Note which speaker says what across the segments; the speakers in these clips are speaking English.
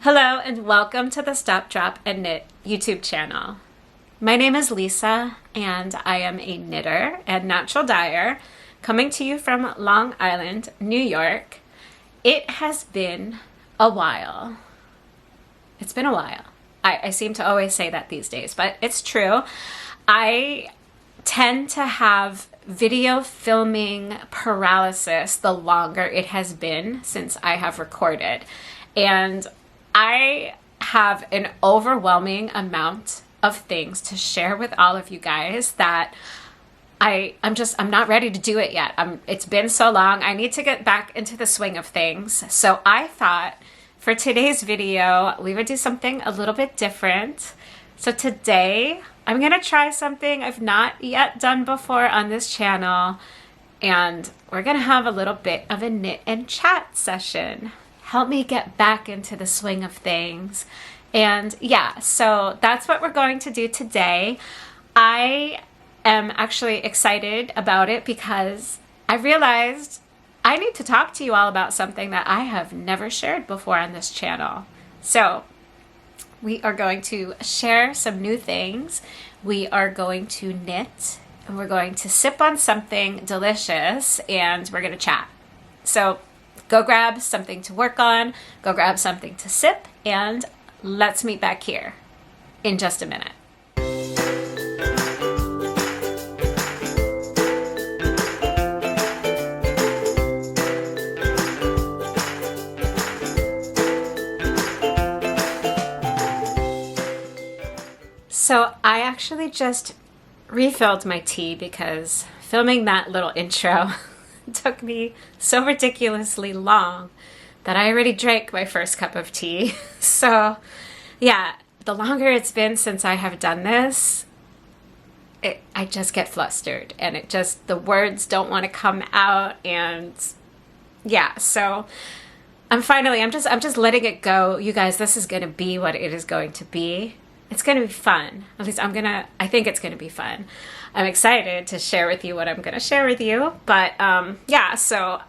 Speaker 1: Hello and welcome to the Stop, Drop, and Knit YouTube channel. My name is Lisa and I am a knitter and natural dyer coming to you from Long Island, New York. It has been a while. It's been a while. I seem to always say that these days, but it's true. I tend to have video filming paralysis the longer it has been since I have recorded. And I have an overwhelming amount of things to share with all of you guys that I'm not ready to do it yet. It's been so long. I need to get back into the swing of things. So I thought for today's video, we would do something a little bit different. So today I'm going to try something I've not yet done before on this channel, and we're going to have a little bit of a knit and chat session. Help me get back into the swing of things. And yeah, so that's what we're going to do today. I am actually excited about it because I realized I need to talk to you all about something that I have never shared before on this channel. So we are going to share some new things. We are going to knit and we're going to sip on something delicious and we're going to chat. So go grab something to work on, go grab something to sip, and let's meet back here in just a minute. So I actually just refilled my tea because filming that little intro took me so ridiculously long that I already drank my first cup of tea. So yeah, the longer it's been since I have done this, I just get flustered and the words don't want to come out. And yeah, so I'm just letting it go. You guys, this is going to be what it is going to be. It's going to be fun. At least I think it's going to be fun. I'm excited to share with you what I'm going to share with you. But yeah, so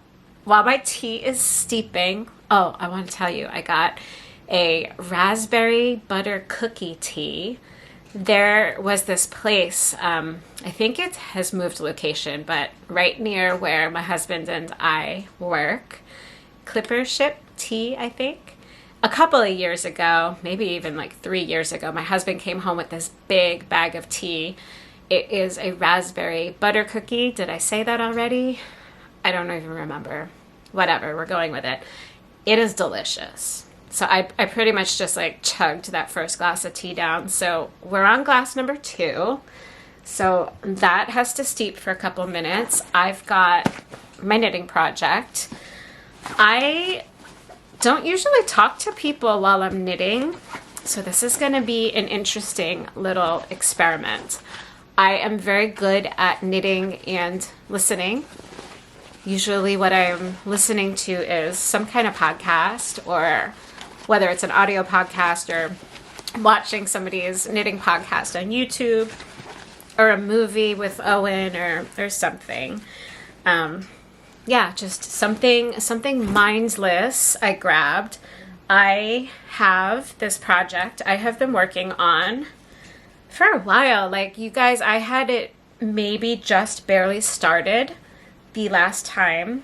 Speaker 1: while my tea is steeping, I want to tell you, I got a raspberry butter cookie tea. There was this place, I think it has moved location, but right near where my husband and I work, Clipper Ship Tea, I think. A couple of years ago, maybe even like 3 years ago, my husband came home with this big bag of tea. It is a raspberry butter cookie. Did I say that already? I don't even remember. Whatever, we're going with it. It is delicious. So I pretty much just like chugged that first glass of tea down. So we're on glass number 2. So that has to steep for a couple minutes. I've got my knitting project. I don't usually talk to people while I'm knitting, so this is going to be an interesting little experiment. I am very good at knitting and listening. Usually what I'm listening to is some kind of podcast, or whether it's an audio podcast or watching somebody's knitting podcast on YouTube, or a movie with Owen or something. Yeah, just something mindless I grabbed. I have this project I have been working on for a while. Like, you guys, I had it maybe just barely started the last time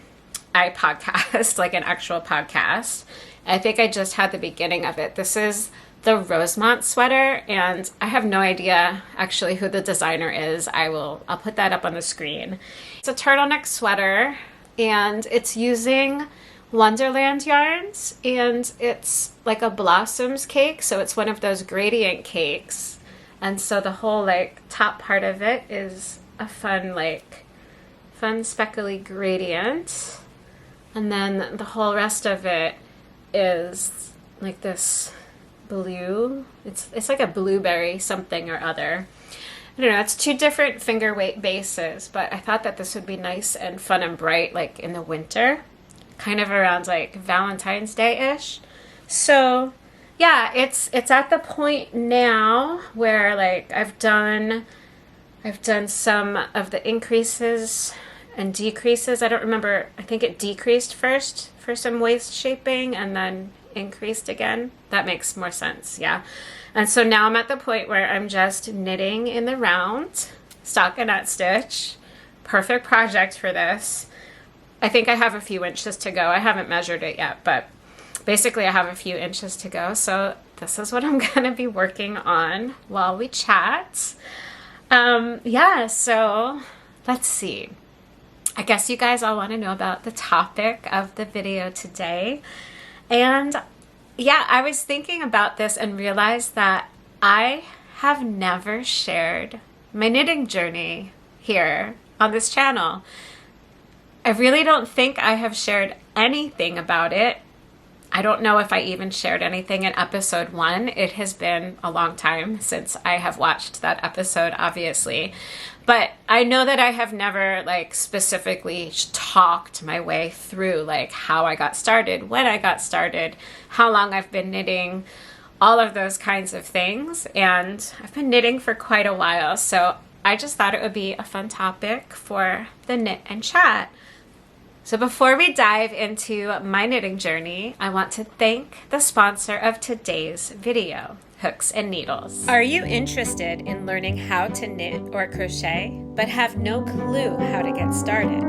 Speaker 1: I podcast, like an actual podcast. I think I just had the beginning of it. This is the Rosemont sweater, and I have no idea actually who the designer is. I'll put that up on the screen. It's a turtleneck sweater, and it's using Wonderland yarns, and it's like a blossoms cake, so it's one of those gradient cakes. And so the whole like top part of it is a fun speckly gradient, and then the whole rest of it is like this blue. It's like a blueberry something or other. I don't know, it's 2 different finger weight bases, but I thought that this would be nice and fun and bright like in the winter, kind of around like Valentine's Day-ish. So yeah, it's at the point now where like I've done some of the increases and decreases. I don't remember. I think it decreased first for some waist shaping and then increased again. That makes more sense. Yeah. And so now I'm at the point where I'm just knitting in the round, stockinette stitch. Perfect project for this. I think I have a few inches to go. I haven't measured it yet, but basically I have a few inches to go. So this is what I'm going to be working on while we chat. Yeah, so let's see. I guess you guys all want to know about the topic of the video today. And yeah, I was thinking about this and realized that I have never shared my knitting journey here on this channel. I really don't think I have shared anything about it. I don't know if I even shared anything in episode 1. It has been a long time since I have watched that episode, obviously. But I know that I have never like specifically talked my way through like how I got started, when I got started, how long I've been knitting, all of those kinds of things. And I've been knitting for quite a while. So I just thought it would be a fun topic for the Knit and Chat. So before we dive into my knitting journey, I want to thank the sponsor of today's video, Hooks and Needles. Are you interested in learning how to knit or crochet, but have no clue how to get started?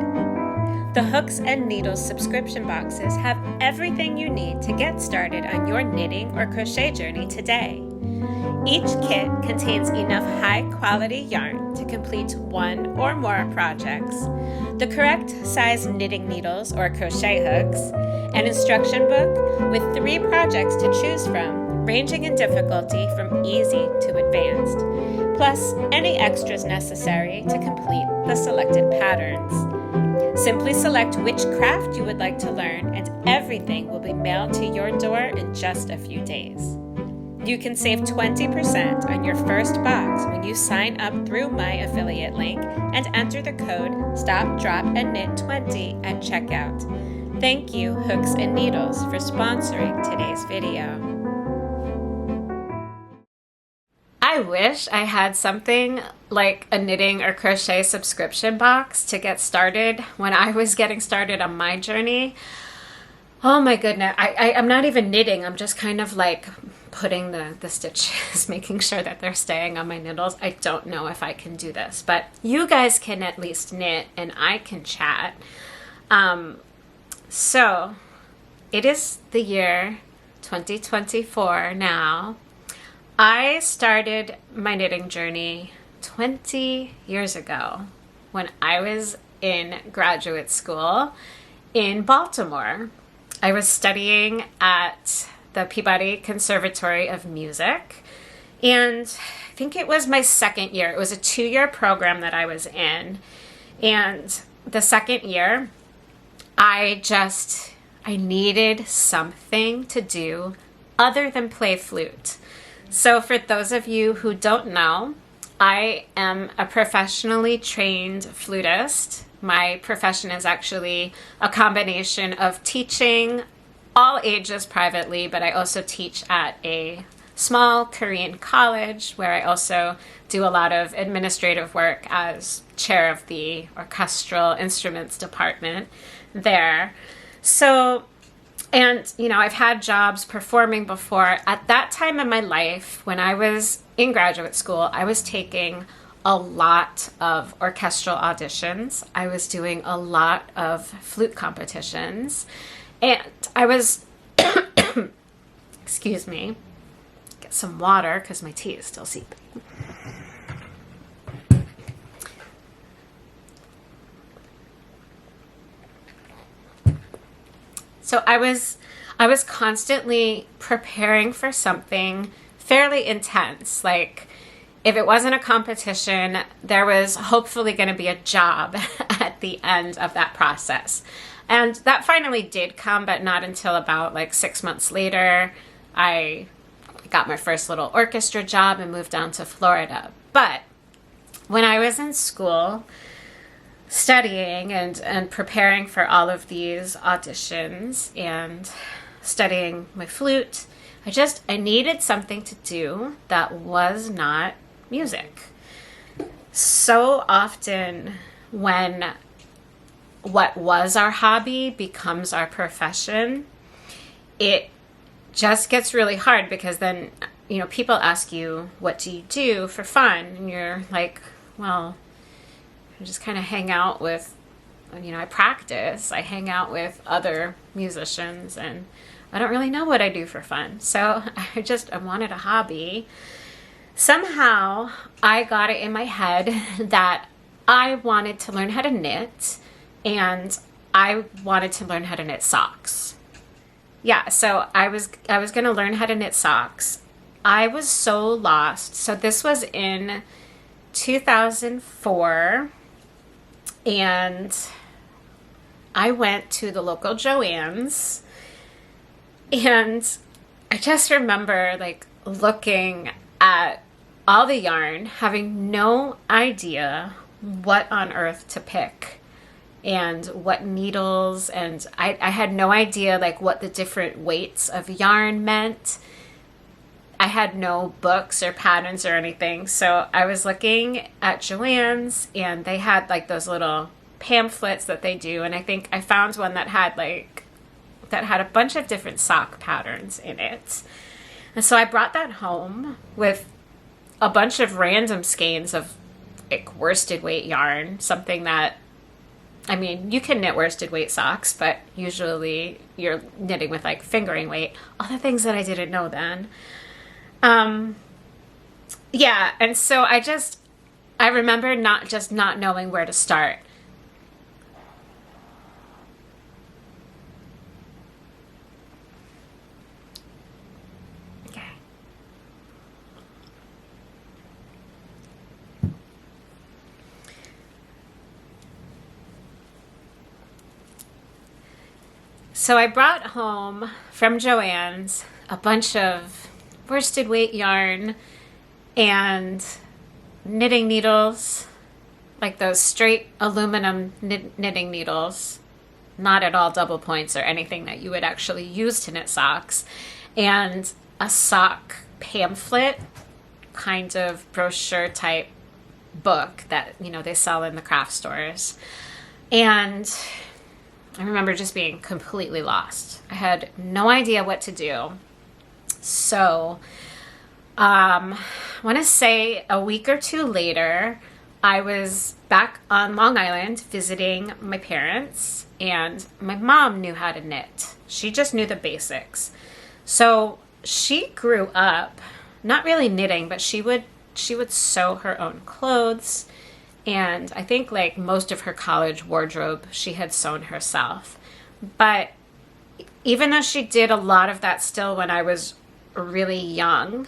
Speaker 1: The Hooks and Needles subscription boxes have everything you need to get started on your knitting or crochet journey today. Each kit contains enough high-quality yarn to complete one or more projects, the correct size knitting needles or crochet hooks, an instruction book with 3 projects to choose from, ranging in difficulty from easy to advanced, plus any extras necessary to complete the selected patterns. Simply select which craft you would like to learn and everything will be mailed to your door in just a few days. You can save 20% on your first box when you sign up through my affiliate link and enter the code STOPDROPANDKNIT20 at checkout. Thank you, Hooks and Needles, for sponsoring today's video. I wish I had something like a knitting or crochet subscription box to get started when I was getting started on my journey. Oh my goodness, I'm not even knitting, I'm just kind of like putting the stitches, making sure that they're staying on my needles. I don't know if I can do this, but you guys can at least knit and I can chat. So it is the year 2024 now. I started my knitting journey 20 years ago when I was in graduate school in Baltimore. I was studying at the Peabody Conservatory of Music, and I think it was my second year. It was a 2-year program that I was in, and the second year, I needed something to do other than play flute. So for those of you who don't know, I am a professionally trained flutist. My profession is actually a combination of teaching all ages privately, but I also teach at a small Korean college where I also do a lot of administrative work as chair of the orchestral instruments department there. So, and you know, I've had jobs performing before. At that time in my life, when I was in graduate school, I was taking a lot of orchestral auditions. I was doing a lot of flute competitions. And I was, excuse me, get some water because my tea is still seeping. So I was constantly preparing for something fairly intense. Like if it wasn't a competition, there was hopefully going to be a job at the end of that process. And that finally did come, but not until about like 6 months later. I got my first little orchestra job and moved down to Florida. But when I was in school studying and preparing for all of these auditions and studying my flute, I needed something to do that was not music. So often when what was our hobby becomes our profession, it just gets really hard, because then, you know, people ask you, what do you do for fun? And you're like, well, I just kind of hang out with, you know, I practice, I hang out with other musicians, and I don't really know what I do for fun. So I wanted a hobby. Somehow I got it in my head that I wanted to learn how to knit, and I wanted to learn how to knit socks. Yeah, so I was going to learn how to knit socks. I was so lost. So this was in 2004, and I went to the local Joann's, and I just remember like looking at all the yarn, having no idea what on earth to pick and what needles, and I had no idea like what the different weights of yarn meant. I had no books or patterns or anything, so I was looking at Joann's, and they had like those little pamphlets that they do, and I think I found one that had a bunch of different sock patterns in it. And so I brought that home with a bunch of random skeins of like worsted weight yarn, something that, I mean, you can knit worsted weight socks, but usually you're knitting with like fingering weight, all the things that I didn't know then. Yeah, and so I remember not knowing where to start. So I brought home from Joann's a bunch of worsted weight yarn and knitting needles, like those straight aluminum knitting needles, not at all double points or anything that you would actually use to knit socks, and a sock pamphlet, kind of brochure type book that, you know, they sell in the craft stores. And I remember just being completely lost. I had no idea what to do. So, I want to say a week or two later, I was back on Long Island visiting my parents, and my mom knew how to knit. She just knew the basics. So she grew up not really knitting, but she would sew her own clothes. And I think like most of her college wardrobe, she had sewn herself. But even though she did a lot of that still when I was really young,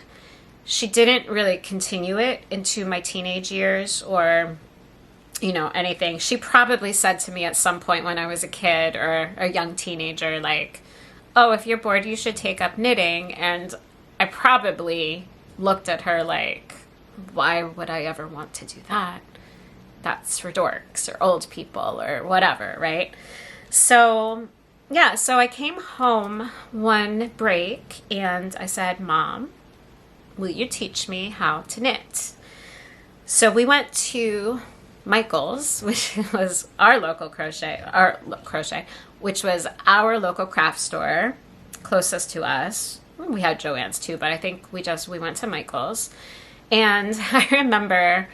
Speaker 1: she didn't really continue it into my teenage years or, you know, anything. She probably said to me at some point when I was a kid or a young teenager, like, oh, if you're bored, you should take up knitting. And I probably looked at her like, why would I ever want to do that? That's for dorks or old people or whatever, right? So, yeah, so I came home one break and I said, Mom, will you teach me how to knit? So we went to Michael's, which was our local crochet, which was our local craft store closest to us. We had Joann's too, but I think we went to Michael's. And I remember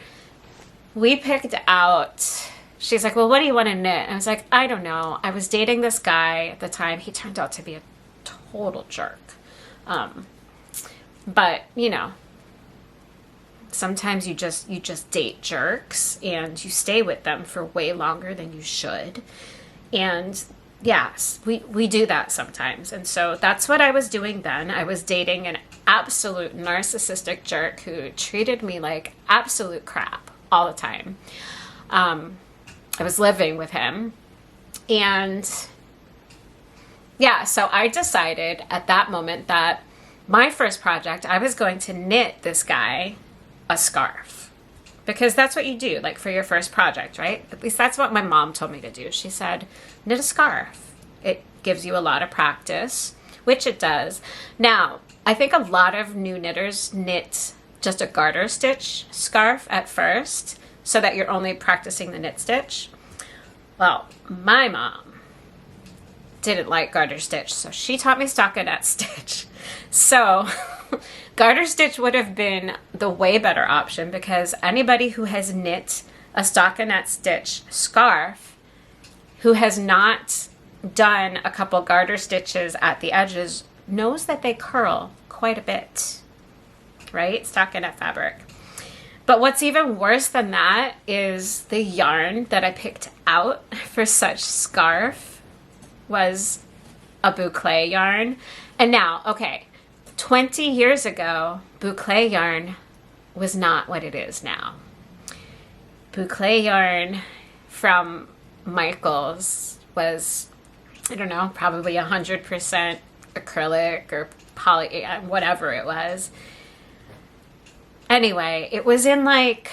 Speaker 1: we picked out, she's like, well, what do you want to knit? And I was like, I don't know. I was dating this guy at the time. He turned out to be a total jerk. But, you know, sometimes you just date jerks and you stay with them for way longer than you should. And yes, we do that sometimes. And so that's what I was doing then. I was dating an absolute narcissistic jerk who treated me like absolute crap all the time. I was living with him. And yeah, so I decided at that moment that my first project, I was going to knit this guy a scarf. Because that's what you do, like for your first project, right? At least that's what my mom told me to do. She said, knit a scarf. It gives you a lot of practice, which it does. Now, I think a lot of new knitters knit just a garter stitch scarf at first so that you're only practicing the knit stitch. Well, my mom didn't like garter stitch, so she taught me stockinette stitch. So garter stitch would have been the way better option, because anybody who has knit a stockinette stitch scarf who has not done a couple garter stitches at the edges knows that they curl quite a bit, right? Stockinette fabric. But what's even worse than that is the yarn that I picked out for such scarf was a boucle yarn. And now, okay, 20 years ago, boucle yarn was not what it is now. Boucle yarn from Michaels was, I don't know, probably 100% acrylic or poly, whatever it was. Anyway, it was in like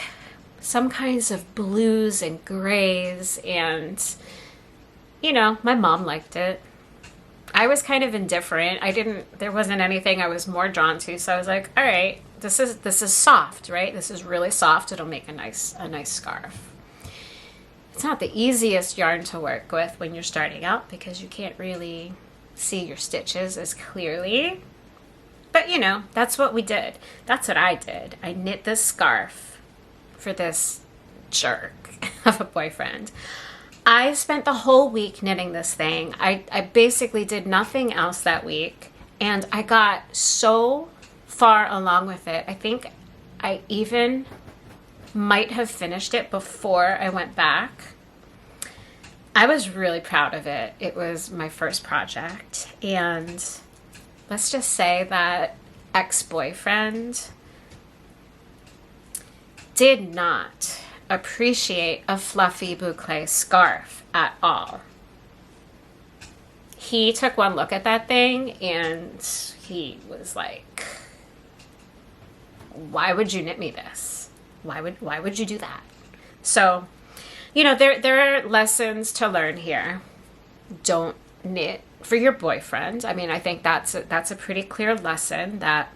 Speaker 1: some kinds of blues and grays, and you know, my mom liked it. I was kind of indifferent. There wasn't anything I was more drawn to, so I was like, all right, this is soft, right? This is really soft. It'll make a nice scarf. It's not the easiest yarn to work with when you're starting out because you can't really see your stitches as clearly. But you know, that's what we did. That's what I did. I knit this scarf for this jerk of a boyfriend. I spent the whole week knitting this thing. I basically did nothing else that week, and I got so far along with it. I think I even might have finished it before I went back. I was really proud of it. It was my first project, and let's just say that ex-boyfriend did not appreciate a fluffy boucle scarf at all. He took one look at that thing and he was like, why would you knit me this? Why would you do that? So, you know, there are lessons to learn here. Don't knit for your boyfriend. I mean, I think that's a pretty clear lesson that,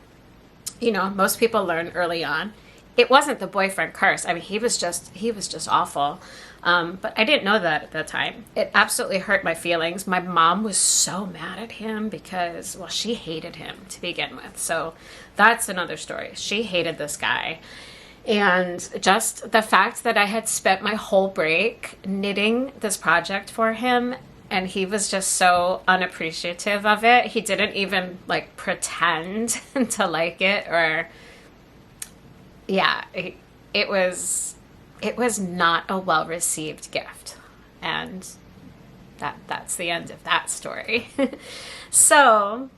Speaker 1: you know, most people learn early on. It wasn't the boyfriend curse. I mean, he was just awful. But I didn't know that at the time. It absolutely hurt my feelings. My mom was so mad at him because, well, she hated him to begin with. So that's another story. She hated this guy. And just the fact that I had spent my whole break knitting this project for him, and he was just so unappreciative of it. He didn't even like pretend to like it, or yeah, it was not a well-received gift. And that's the end of that story. So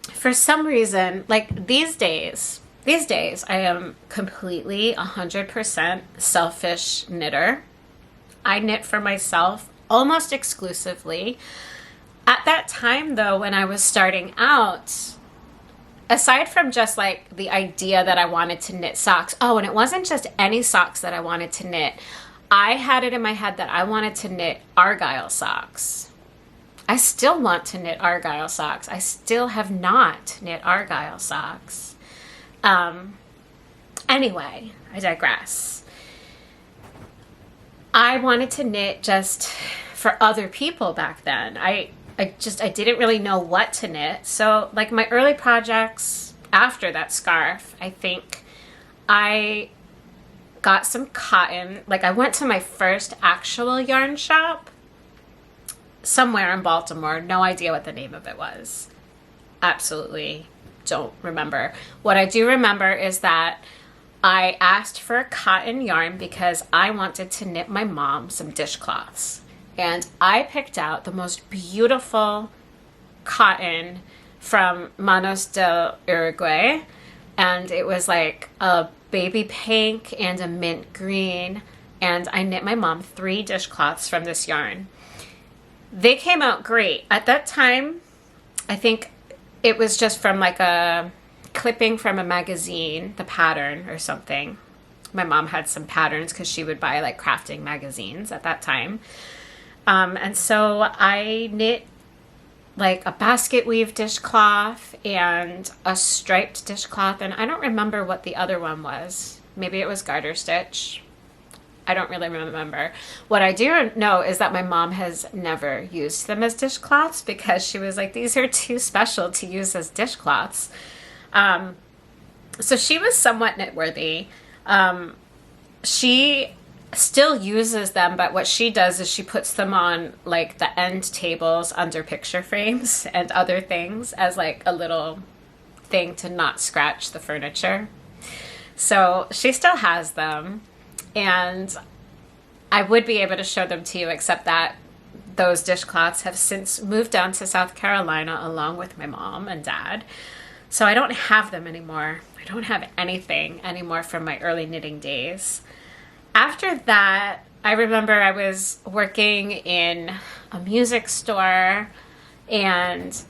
Speaker 1: for some reason, like these days I am completely 100% selfish knitter. I knit for myself almost exclusively. At that time though, when I was starting out, aside from just like the idea that I wanted to knit socks, oh, and it wasn't just any socks that I wanted to knit. I had it in my head that I wanted to knit Argyle socks. I still want to knit Argyle socks. I still have not knit Argyle socks. Anyway, I digress. I wanted to knit just for other people back then. I didn't really know what to knit. So like my early projects after that scarf, I think I got some cotton. Like I went to my first actual yarn shop somewhere in Baltimore. No idea what the name of it was. Absolutely don't remember. What I do remember is that I asked for a cotton yarn because I wanted to knit my mom some dishcloths. And I picked out the most beautiful cotton from Manos del Uruguay. And it was like a baby pink and a mint green. And I knit my mom 3 dishcloths from this yarn. They came out great. At that time, I think it was just from like a clipping from a magazine, the pattern or something. My mom had some patterns because she would buy like crafting magazines at that time. And so I knit like a basket weave dishcloth and a striped dishcloth. And I don't remember what the other one was. Maybe it was garter stitch. I don't really remember. What I do know is that my mom has never used them as dishcloths because she was like, these are too special to use as dishcloths. So she was somewhat knitworthy. She still uses them, but what she does is she puts them on like the end tables under picture frames and other things as like a little thing to not scratch the furniture. So she still has them, and I would be able to show them to you, except that those dishcloths have since moved down to South Carolina along with my mom and dad. So I don't have them anymore. I don't have anything anymore from my early knitting days. After that, I remember I was working in a music store and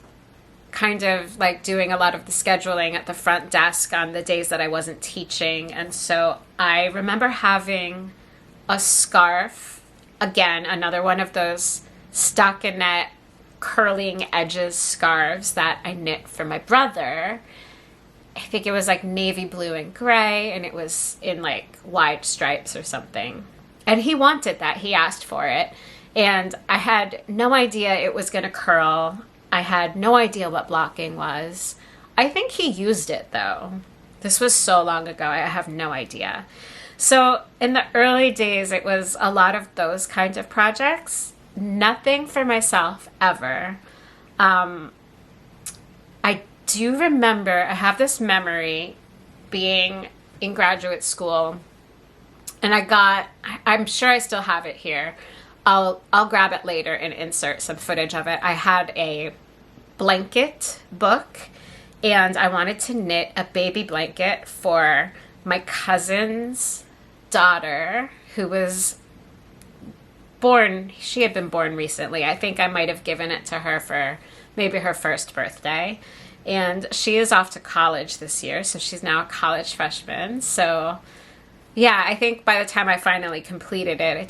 Speaker 1: kind of like doing a lot of the scheduling at the front desk on the days that I wasn't teaching. And so I remember having a scarf, again, another one of those stockinette curling edges scarves that I knit for my brother. I think it was like navy blue and gray, and it was in like wide stripes or something. And he wanted that. He asked for it. And I had no idea it was going to curl. I had no idea what blocking was. I think he used it though. This was so long ago. I have no idea. So in the early days, it was a lot of those kinds of projects. Nothing for myself ever. I do remember, I have this memory being in graduate school, and I'm sure I still have it here. I'll grab it later and insert some footage of it. I had a blanket book, and I wanted to knit a baby blanket for my cousin's daughter, who was born, she had been born recently. I think I might have given it to her for maybe her first birthday. And she is off to college this year, so she's now a college freshman. So yeah, I think by the time I finally completed it, it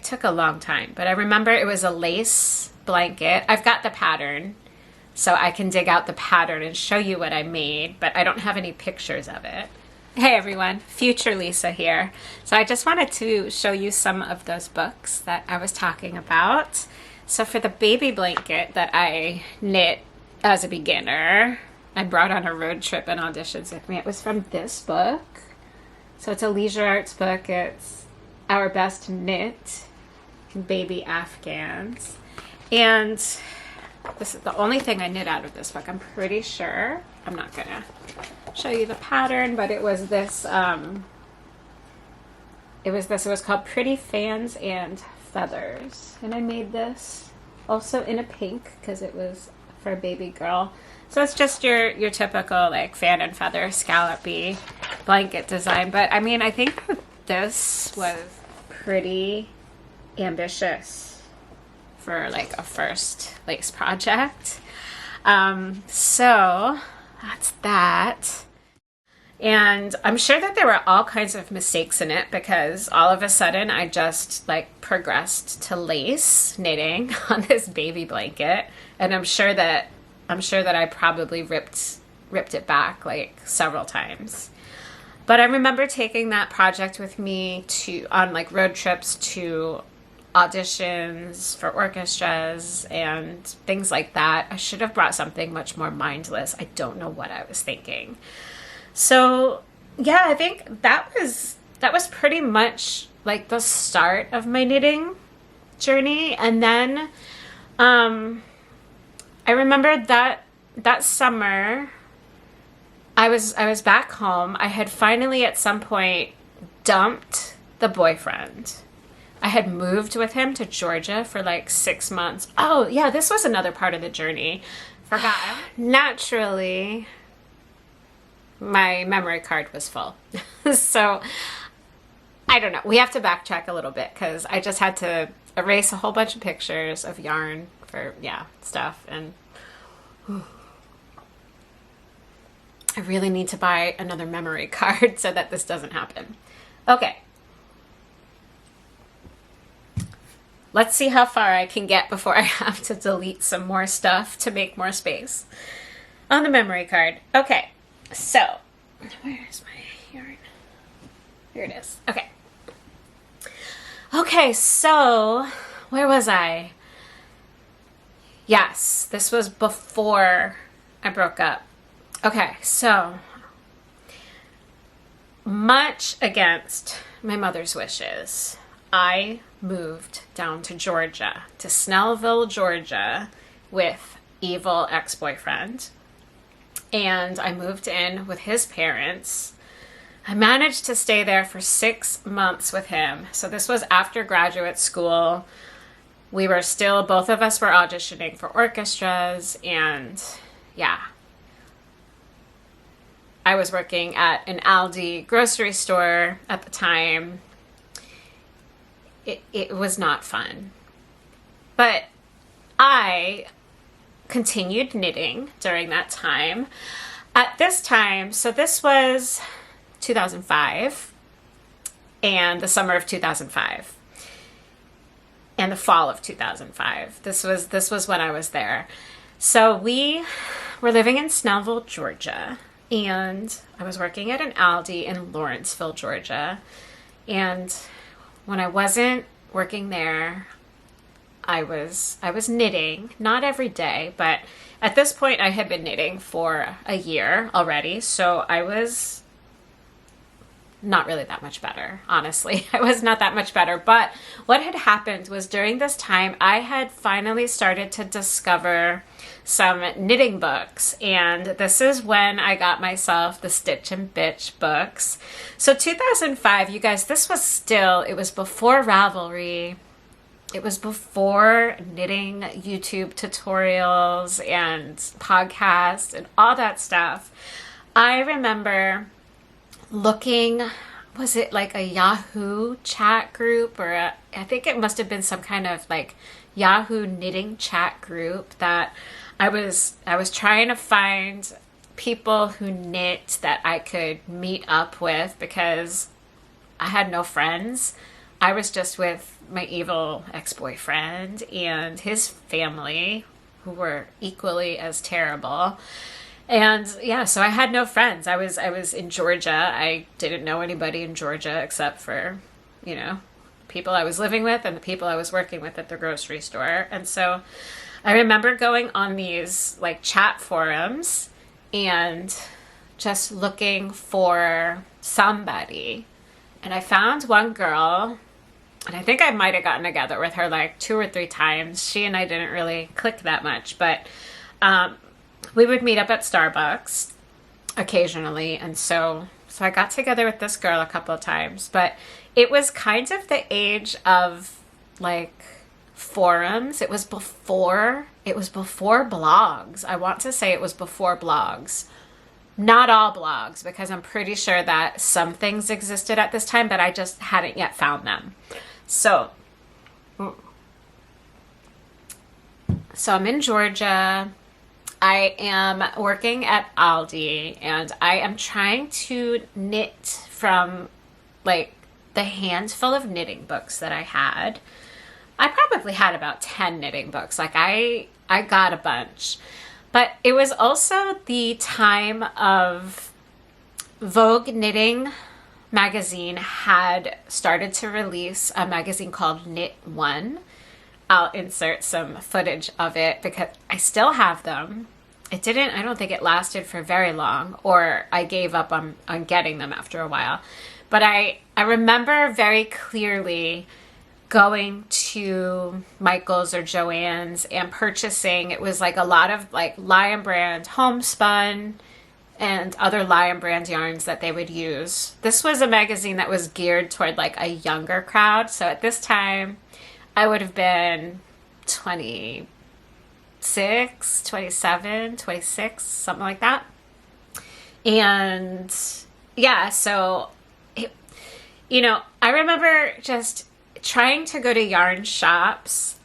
Speaker 1: took a long time. But I remember it was a lace blanket. I've got the pattern, so I can dig out the pattern and show you what I made, but I don't have any pictures of it. Hey everyone, future Lisa here. So I just wanted to show you some of those books that I was talking about. So for the baby blanket that I knit as a beginner, I brought on a road trip and auditions with me. It was from this book. So it's a leisure arts book. It's Our Best Knit Baby Afghans. And this is the only thing I knit out of this book, I'm pretty sure. I'm not gonna show you the pattern, but it was this, it was called Pretty Fans and Feathers. And I made this also in a pink because it was for a baby girl. So it's just your typical like fan and feather scallopy blanket design. But I mean, I think this was pretty ambitious for like a first lace project. So that's that. And I'm sure that there were all kinds of mistakes in it because all of a sudden I just like progressed to lace knitting on this baby blanket. And I'm sure that I probably ripped it back like several times. But I remember taking that project with me on like road trips to auditions for orchestras and things like that. I should have brought something much more mindless. I don't know what I was thinking. So yeah, I think that was pretty much like the start of my knitting journey. And then I remember that summer I was back home. I had finally at some point dumped the boyfriend. I had moved with him to Georgia for like 6 months. Oh yeah, this was another part of the journey. Forgot. Naturally, my memory card was full. So I don't know. We have to backtrack a little bit because I just had to erase a whole bunch of pictures of yarn for, stuff. And I really need to buy another memory card so that this doesn't happen. Okay. Let's see how far I can get before I have to delete some more stuff to make more space on the memory card. Okay, so where's my yarn? Here it is. Okay. Okay, so where was I? Yes, this was before I broke up. Okay, so much against my mother's wishes, I moved down to Georgia, to Snellville, Georgia, with evil ex-boyfriend. And I moved in with his parents. I managed to stay there for 6 months with him. So this was after graduate school. We were still, both of us were auditioning for orchestras, and yeah. I was working at an Aldi grocery store at the time. It was not fun. But I continued knitting during that time. At this time, so this was 2005 and the summer of 2005 and the fall of 2005. This was when I was there. So we were living in Snellville, Georgia, and I was working at an Aldi in Lawrenceville, Georgia. And when I wasn't working there, I was knitting, not every day, but at this point I had been knitting for a year already, so I was not really that much better, honestly. I was not that much better, but what had happened was during this time I had finally started to discover some knitting books, and this is when I got myself the Stitch and Bitch books. So 2005, you guys, this was still, it was before Ravelry. It was before knitting YouTube tutorials and podcasts and all that stuff. I remember looking, was it like a Yahoo chat group, or I think it must have been some kind of like Yahoo knitting chat group that I was trying to find people who knit that I could meet up with because I had no friends. I was just with my evil ex-boyfriend and his family, who were equally as terrible. And yeah, so I had no friends. I was in Georgia. I didn't know anybody in Georgia except for, people I was living with and the people I was working with at the grocery store. And so I remember going on these like chat forums and just looking for somebody. And I found one girl, and I think I might have gotten together with her like 2 or 3 times. She and I didn't really click that much, but we would meet up at Starbucks occasionally. And so I got together with this girl a couple of times, but it was kind of the age of like forums. It was before blogs. I want to say it was before blogs. Not all blogs, because I'm pretty sure that some things existed at this time, but I just hadn't yet found them. So I'm in Georgia. I am working at Aldi, and I am trying to knit from like the handful of knitting books that I had. I probably had about 10 knitting books. Like I got a bunch. But it was also the time of Vogue Knitting magazine had started to release a magazine called Knit One. I'll insert some footage of it because I still have them. I don't think it lasted for very long, or I gave up on getting them after a while. But I remember very clearly going to Michael's or Joann's and purchasing, it was like a lot of like Lion Brand homespun and other Lion Brand yarns that they would use. This was a magazine that was geared toward like a younger crowd. So at this time, I would have been 26, 27, 26, something like that. And yeah, so, I remember just trying to go to yarn shops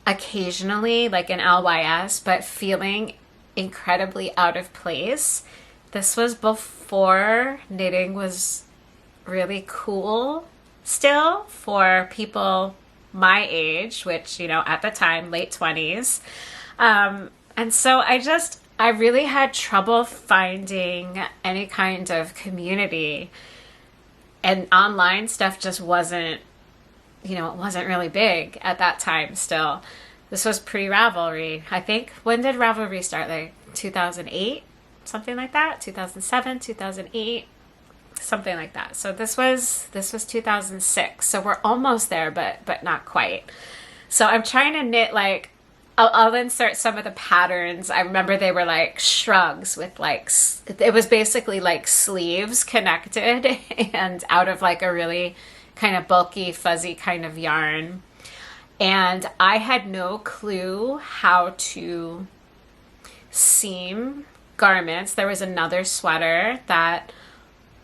Speaker 1: occasionally, like in LYS, but feeling incredibly out of place. This was before knitting was really cool still for people my age, which, at the time, late 20s. And so I really had trouble finding any kind of community, and online stuff just wasn't you know, it wasn't really big at that time still. This was pre-Ravelry. I think, when did Ravelry start? Like 2008? Something like that? 2007, 2008? Something like that. So this was 2006. So we're almost there, but not quite. So I'm trying to knit, like, I'll insert some of the patterns. I remember they were like shrugs with like, it was basically like sleeves connected and out of like a really kind of bulky, fuzzy kind of yarn. And I had no clue how to seam garments. There was another sweater that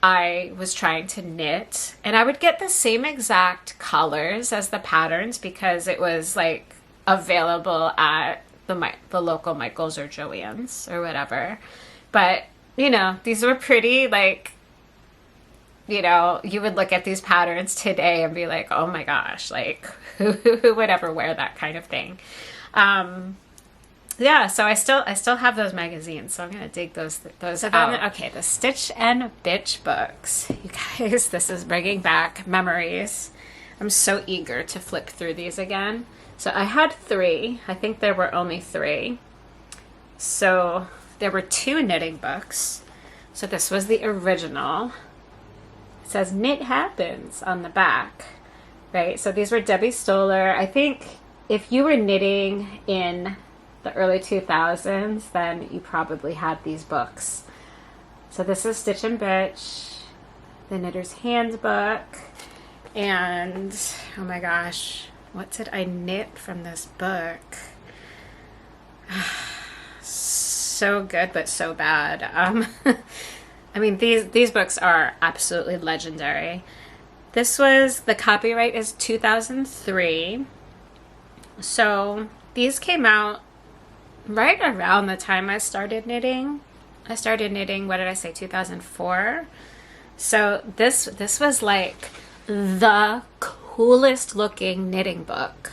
Speaker 1: I was trying to knit, and I would get the same exact colors as the patterns because it was like available at the local Michael's or Joann's or whatever. But, you know, these were pretty, like, you know, you would look at these patterns today and be like, oh my gosh, like who would ever wear that kind of thing? Yeah, so I still have those magazines, so I'm gonna dig those so out. Then, okay, the Stitch and Bitch books. You guys, this is bringing back memories. I'm so eager to flip through these again. So I had 3. I think there were only 3. So there were 2 knitting books. So this was the original. It says Knit Happens on the back, right? So these were Debbie Stoller. I think if you were knitting in the early 2000s, then you probably had these books. So this is Stitch and Bitch, the Knitter's Handbook, and oh my gosh, what did I knit from this book? So good, but so bad. I mean, these books are absolutely legendary. This was, the copyright is 2003. So these came out right around the time I started knitting. I started knitting, what did I say, 2004? So this was like the coolest looking knitting book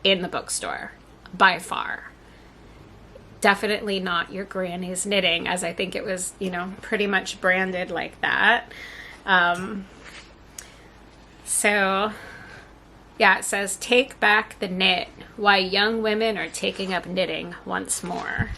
Speaker 1: in the bookstore, by far. Definitely not your granny's knitting, as I think it was, you know, pretty much branded like that. So yeah, it says, Take Back the Knit, Why Young Women Are Taking Up Knitting Once More.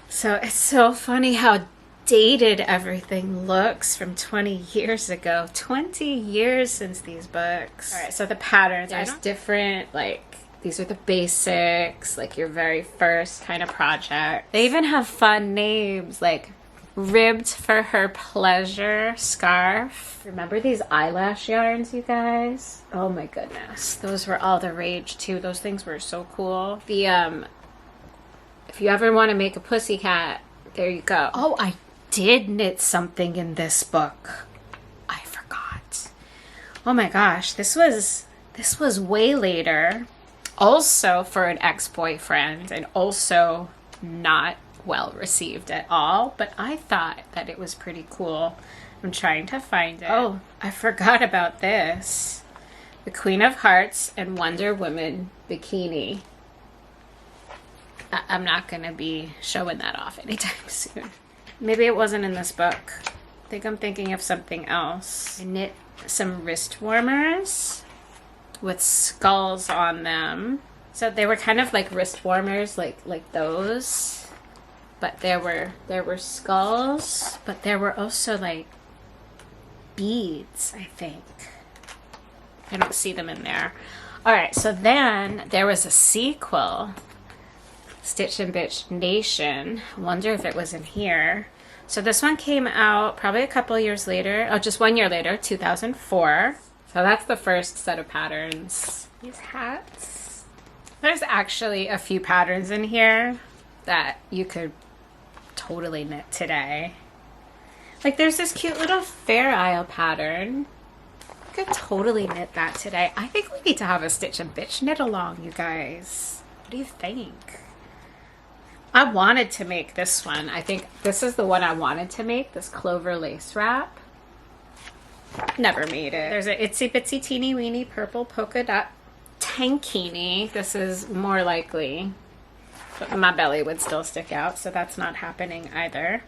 Speaker 1: So it's so funny how dated everything looks from 20 years ago. 20 years since these books. All right, so the patterns are different, like, these are the basics, like your very first kind of project. They even have fun names, like Ribbed for Her Pleasure Scarf. Remember these eyelash yarns, you guys? Oh my goodness. Those were all the rage too. Those things were so cool. The, if you ever want to make a pussycat, there you go. Oh, I did knit something in this book. I forgot. Oh my gosh, this was way later. Also for an ex-boyfriend, and also not well received at all, but I thought that it was pretty cool. I'm trying to find it. Oh, I forgot about this. The Queen of Hearts and Wonder Woman bikini. I'm not going to be showing that off anytime soon. Maybe it wasn't in this book. I think I'm thinking of something else. I knit some wrist warmers with skulls on them. So they were kind of like wrist warmers, like those. But there were skulls, but there were also like beads, I think. I don't see them in there. All right, so then there was a sequel, Stitch and Bitch Nation. Wonder if it was in here. So this one came out probably a couple years later. Oh, just 1 year later, 2004. So that's the first set of patterns. These hats. There's actually a few patterns in here that you could totally knit today. Like there's this cute little Fair Isle pattern. You could totally knit that today. I think we need to have a Stitch and Bitch knit along, you guys. What do you think? I wanted to make this one. I think this is the one I wanted to make, this clover lace wrap. Never made it. There's a itsy bitsy teeny weeny purple polka dot tankini. This is more likely, but my belly would still stick out, so that's not happening either.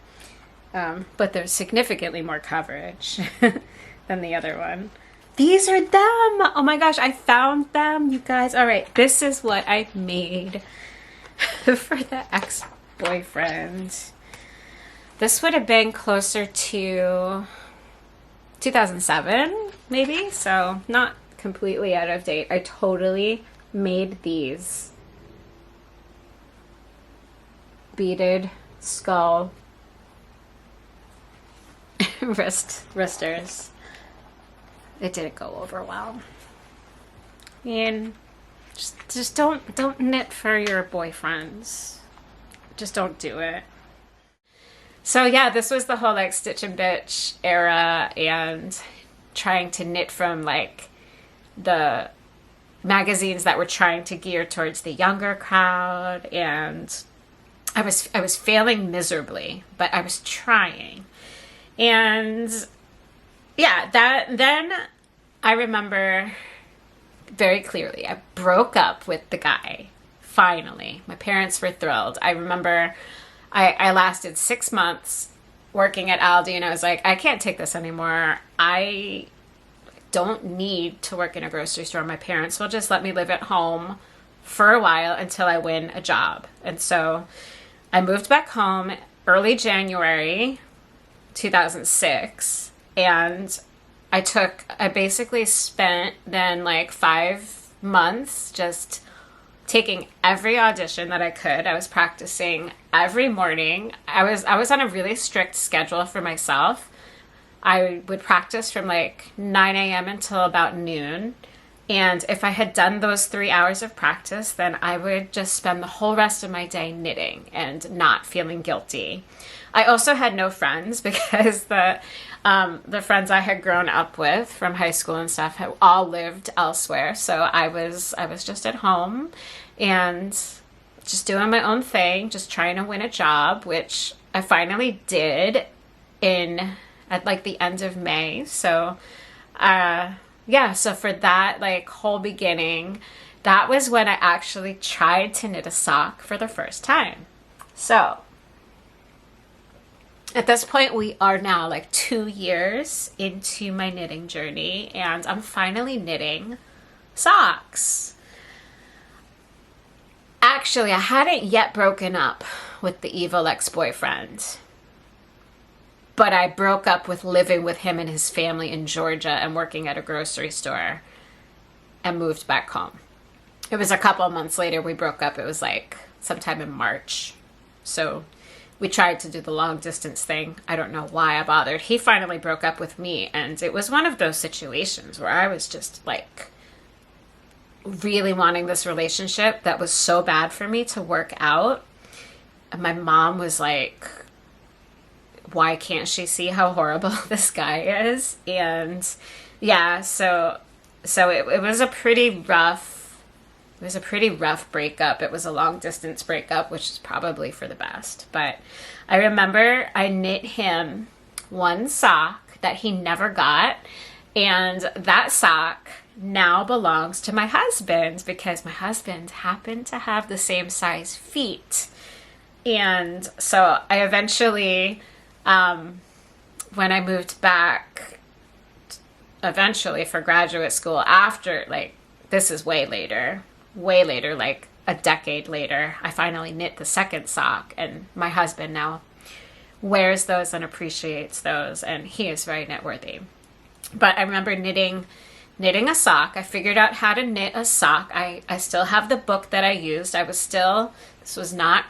Speaker 1: But there's significantly more coverage than the other one. These are them. Oh my gosh, I found them, you guys. All right, this is what I made for the ex-boyfriend. This would have been closer to 2007, maybe, so not completely out of date. I totally made these beaded skull wristers. It didn't go over well. And just don't knit for your boyfriends. Just don't do it. So yeah, this was the whole like Stitch and Bitch era and trying to knit from like the magazines that were trying to gear towards the younger crowd, and I was failing miserably, but I was trying. And yeah, then I remember very clearly I broke up with the guy. Finally, my parents were thrilled. I remember I lasted 6 months working at Aldi, and I was like, I can't take this anymore. I don't need to work in a grocery store. My parents will just let me live at home for a while until I win a job. And so I moved back home early January 2006, and I basically spent then like 5 months just taking every audition that I could. I was practicing every morning. I was on a really strict schedule for myself. I would practice from like 9 a.m. until about noon. And if I had done those 3 hours of practice, then I would just spend the whole rest of my day knitting and not feeling guilty. I also had no friends because the friends I had grown up with from high school and stuff had all lived elsewhere. So I was just at home and just doing my own thing, just trying to win a job, which I finally did at like the end of May. So so for that like whole beginning, that was when I actually tried to knit a sock for the first time. So at this point, we are now like 2 years into my knitting journey, and I'm finally knitting socks. Actually, I hadn't yet broken up with the evil ex-boyfriend, but I broke up with living with him and his family in Georgia and working at a grocery store and moved back home. It was a couple of months later we broke up. It was like sometime in March. So we tried to do the long distance thing. I don't know why I bothered. He finally broke up with me, and it was one of those situations where I was just like really wanting this relationship that was so bad for me to work out. And my mom was like, why can't she see how horrible this guy is? And yeah, so it was a pretty rough breakup. It was a long distance breakup, which is probably for the best. But I remember I knit him one sock that he never got, and that sock now belongs to my husband because my husband happened to have the same size feet. And so I eventually, when I moved back eventually for graduate school after, like, this is way later, like a decade later, I finally knit the second sock, and my husband now wears those and appreciates those, and he is very knit worthy. But I remember knitting a sock. I figured out how to knit a sock. I still have the book that I used. This was not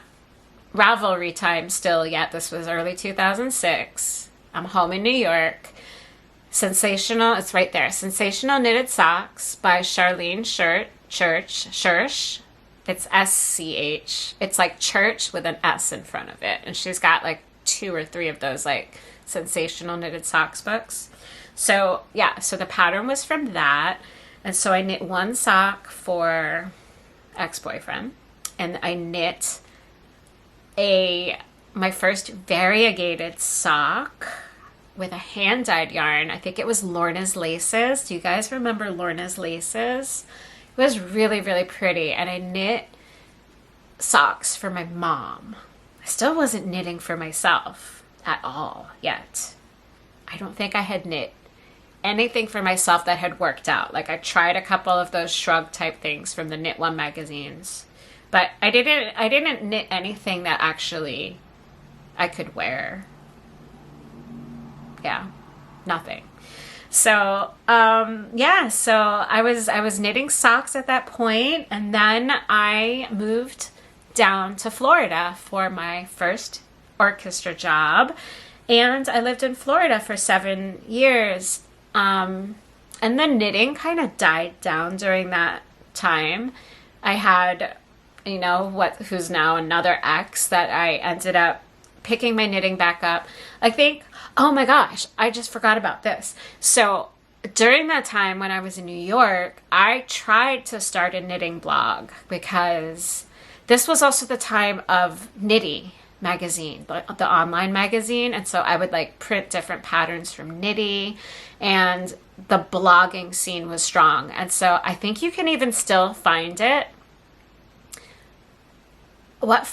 Speaker 1: Ravelry time still yet. This was early 2006. I'm home in New York. Sensational, it's right there. Sensational Knitted Socks by Charlene Church. It's SCH. It's like church with an S in front of it. And she's got like 2 or 3 of those like Sensational Knitted Socks books. So yeah, so the pattern was from that. And so I knit one sock for ex-boyfriend, and I knit my first variegated sock with a hand-dyed yarn. I think it was Lorna's Laces. Do you guys remember Lorna's Laces? It was really, really pretty. And I knit socks for my mom. I still wasn't knitting for myself at all yet. I don't think I had knit anything for myself that had worked out. Like I tried a couple of those shrug type things from the Knit One magazines, but I didn't knit anything that actually I could wear. Yeah, nothing. So, so I was knitting socks at that point, and then I moved down to Florida for my first orchestra job, and I lived in Florida for 7 years. And then knitting kind of died down during that time. I had, who's now another ex that I ended up picking my knitting back up. I think, oh my gosh, I just forgot about this. So during that time when I was in New York, I tried to start a knitting blog because this was also the time of Knitty magazine, the online magazine. And so I would like print different patterns from Knitty, and the blogging scene was strong. And so I think you can even still find it. What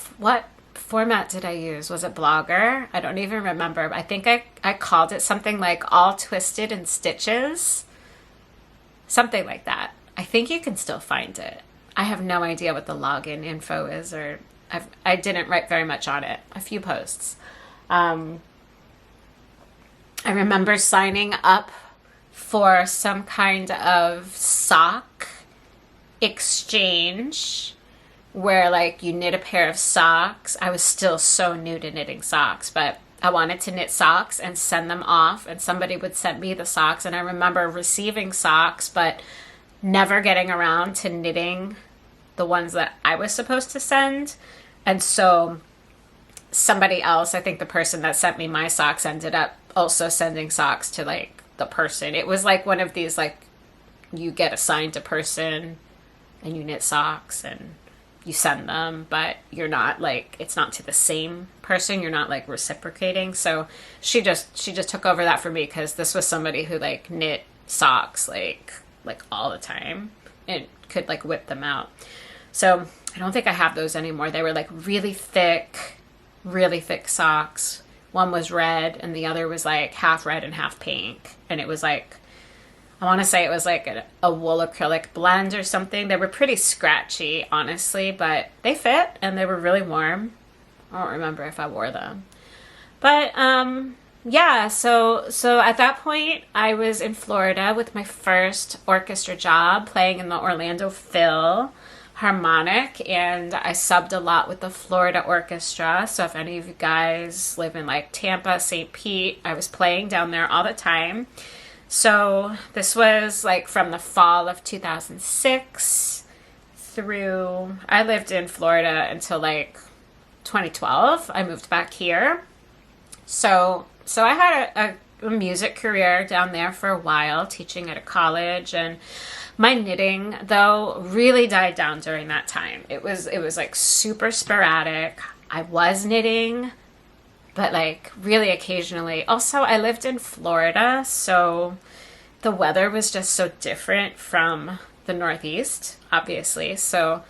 Speaker 1: format did I use? Was it Blogger? I don't even remember. I think I called it something like All Twisted in Stitches. Something like that. I think you can still find it. I have no idea what the login info is, or I didn't write very much on it. A few posts. I remember signing up for some kind of sock exchange where like you knit a pair of socks. I was still so new to knitting socks, but I wanted to knit socks and send them off, and somebody would send me the socks. And I remember receiving socks, but never getting around to knitting the ones that I was supposed to send. And so somebody else, I think the person that sent me my socks, ended up also sending socks to like the person. It was like one of these, like, you get assigned a person and you knit socks and you send them, but you're not like, it's not to the same person. You're not like reciprocating. So she just took over that for me, because this was somebody who like knit socks like all the time and could like whip them out. So I don't think I have those anymore. They were like really thick socks. One was red and the other was like half red and half pink. And it was like, I want to say it was like a wool acrylic blend or something. They were pretty scratchy, honestly, but they fit and they were really warm. I don't remember if I wore them. But yeah, so at that point I was in Florida with my first orchestra job, playing in the Orlando Phil harmonic, and I subbed a lot with the Florida Orchestra. So if any of you guys live in like Tampa, St. Pete, I was playing down there all the time. So this was like from the fall of 2006 through, I lived in Florida until like 2012. I moved back here. So I had a music career down there for a while, teaching at a college, and my knitting though really died down during that time. It was like super sporadic. I was knitting, but like really occasionally. Also, I lived in Florida, so the weather was just so different from the Northeast, obviously. So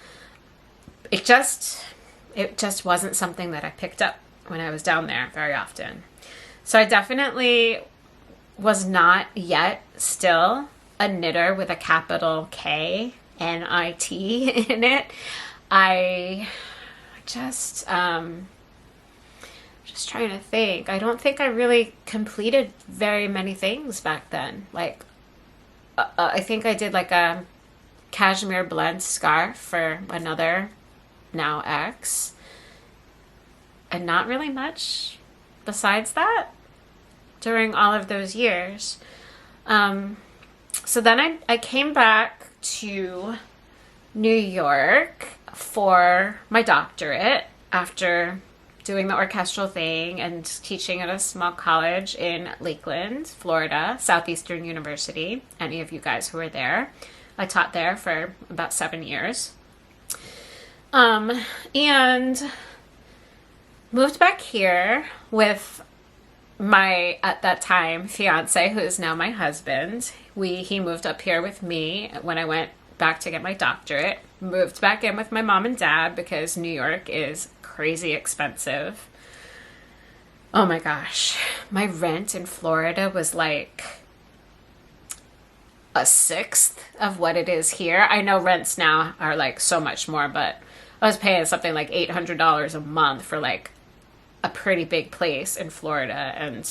Speaker 1: it just wasn't something that I picked up when I was down there very often. So I definitely was not yet still a knitter with a capital K, N-I-T in it. I just trying to think. I don't think I really completed very many things back then. Like, I think I did like a cashmere blend scarf for another now ex, and not really much besides that during all of those years. So then I came back to New York for my doctorate after doing the orchestral thing and teaching at a small college in Lakeland, Florida, Southeastern University. Any of you guys who were there, I taught there for about 7 years. And moved back here with my, at that time, fiance, who is now my husband. He moved up here with me when I went back to get my doctorate. Moved back in with my mom and dad because New York is crazy expensive. Oh my gosh. My rent in Florida was like a sixth of what it is here. I know rents now are like so much more, but I was paying something like $800 a month for like a pretty big place in Florida, and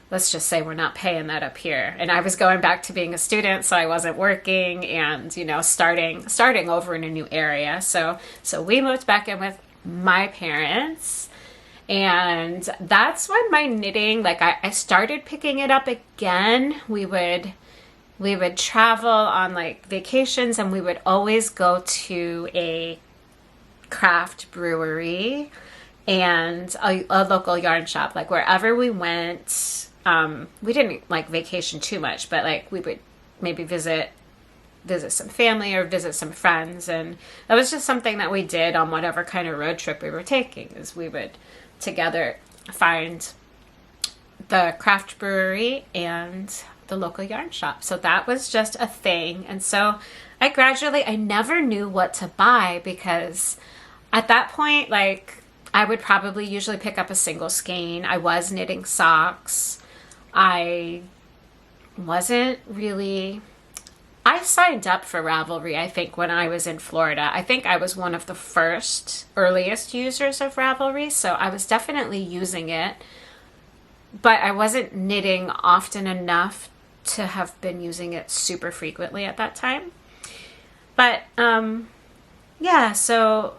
Speaker 1: let's just say we're not paying that up here. And I was going back to being a student, so I wasn't working, and starting over in a new area. So we moved back in with my parents, and that's when my knitting, like I started picking it up again. We would travel on like vacations, and we would always go to a craft brewery and a local yarn shop. Like wherever we went, we didn't like vacation too much, but like we would maybe visit some family or visit some friends, and that was just something that we did on whatever kind of road trip we were taking, is we would together find the craft brewery and the local yarn shop. So that was just a thing. And so I never knew what to buy, because at that point, like, I would probably usually pick up a single skein. I was knitting socks. I signed up for Ravelry, I think, when I was in Florida. I think I was one of the earliest users of Ravelry, so I was definitely using it, but I wasn't knitting often enough to have been using it super frequently at that time. But yeah, so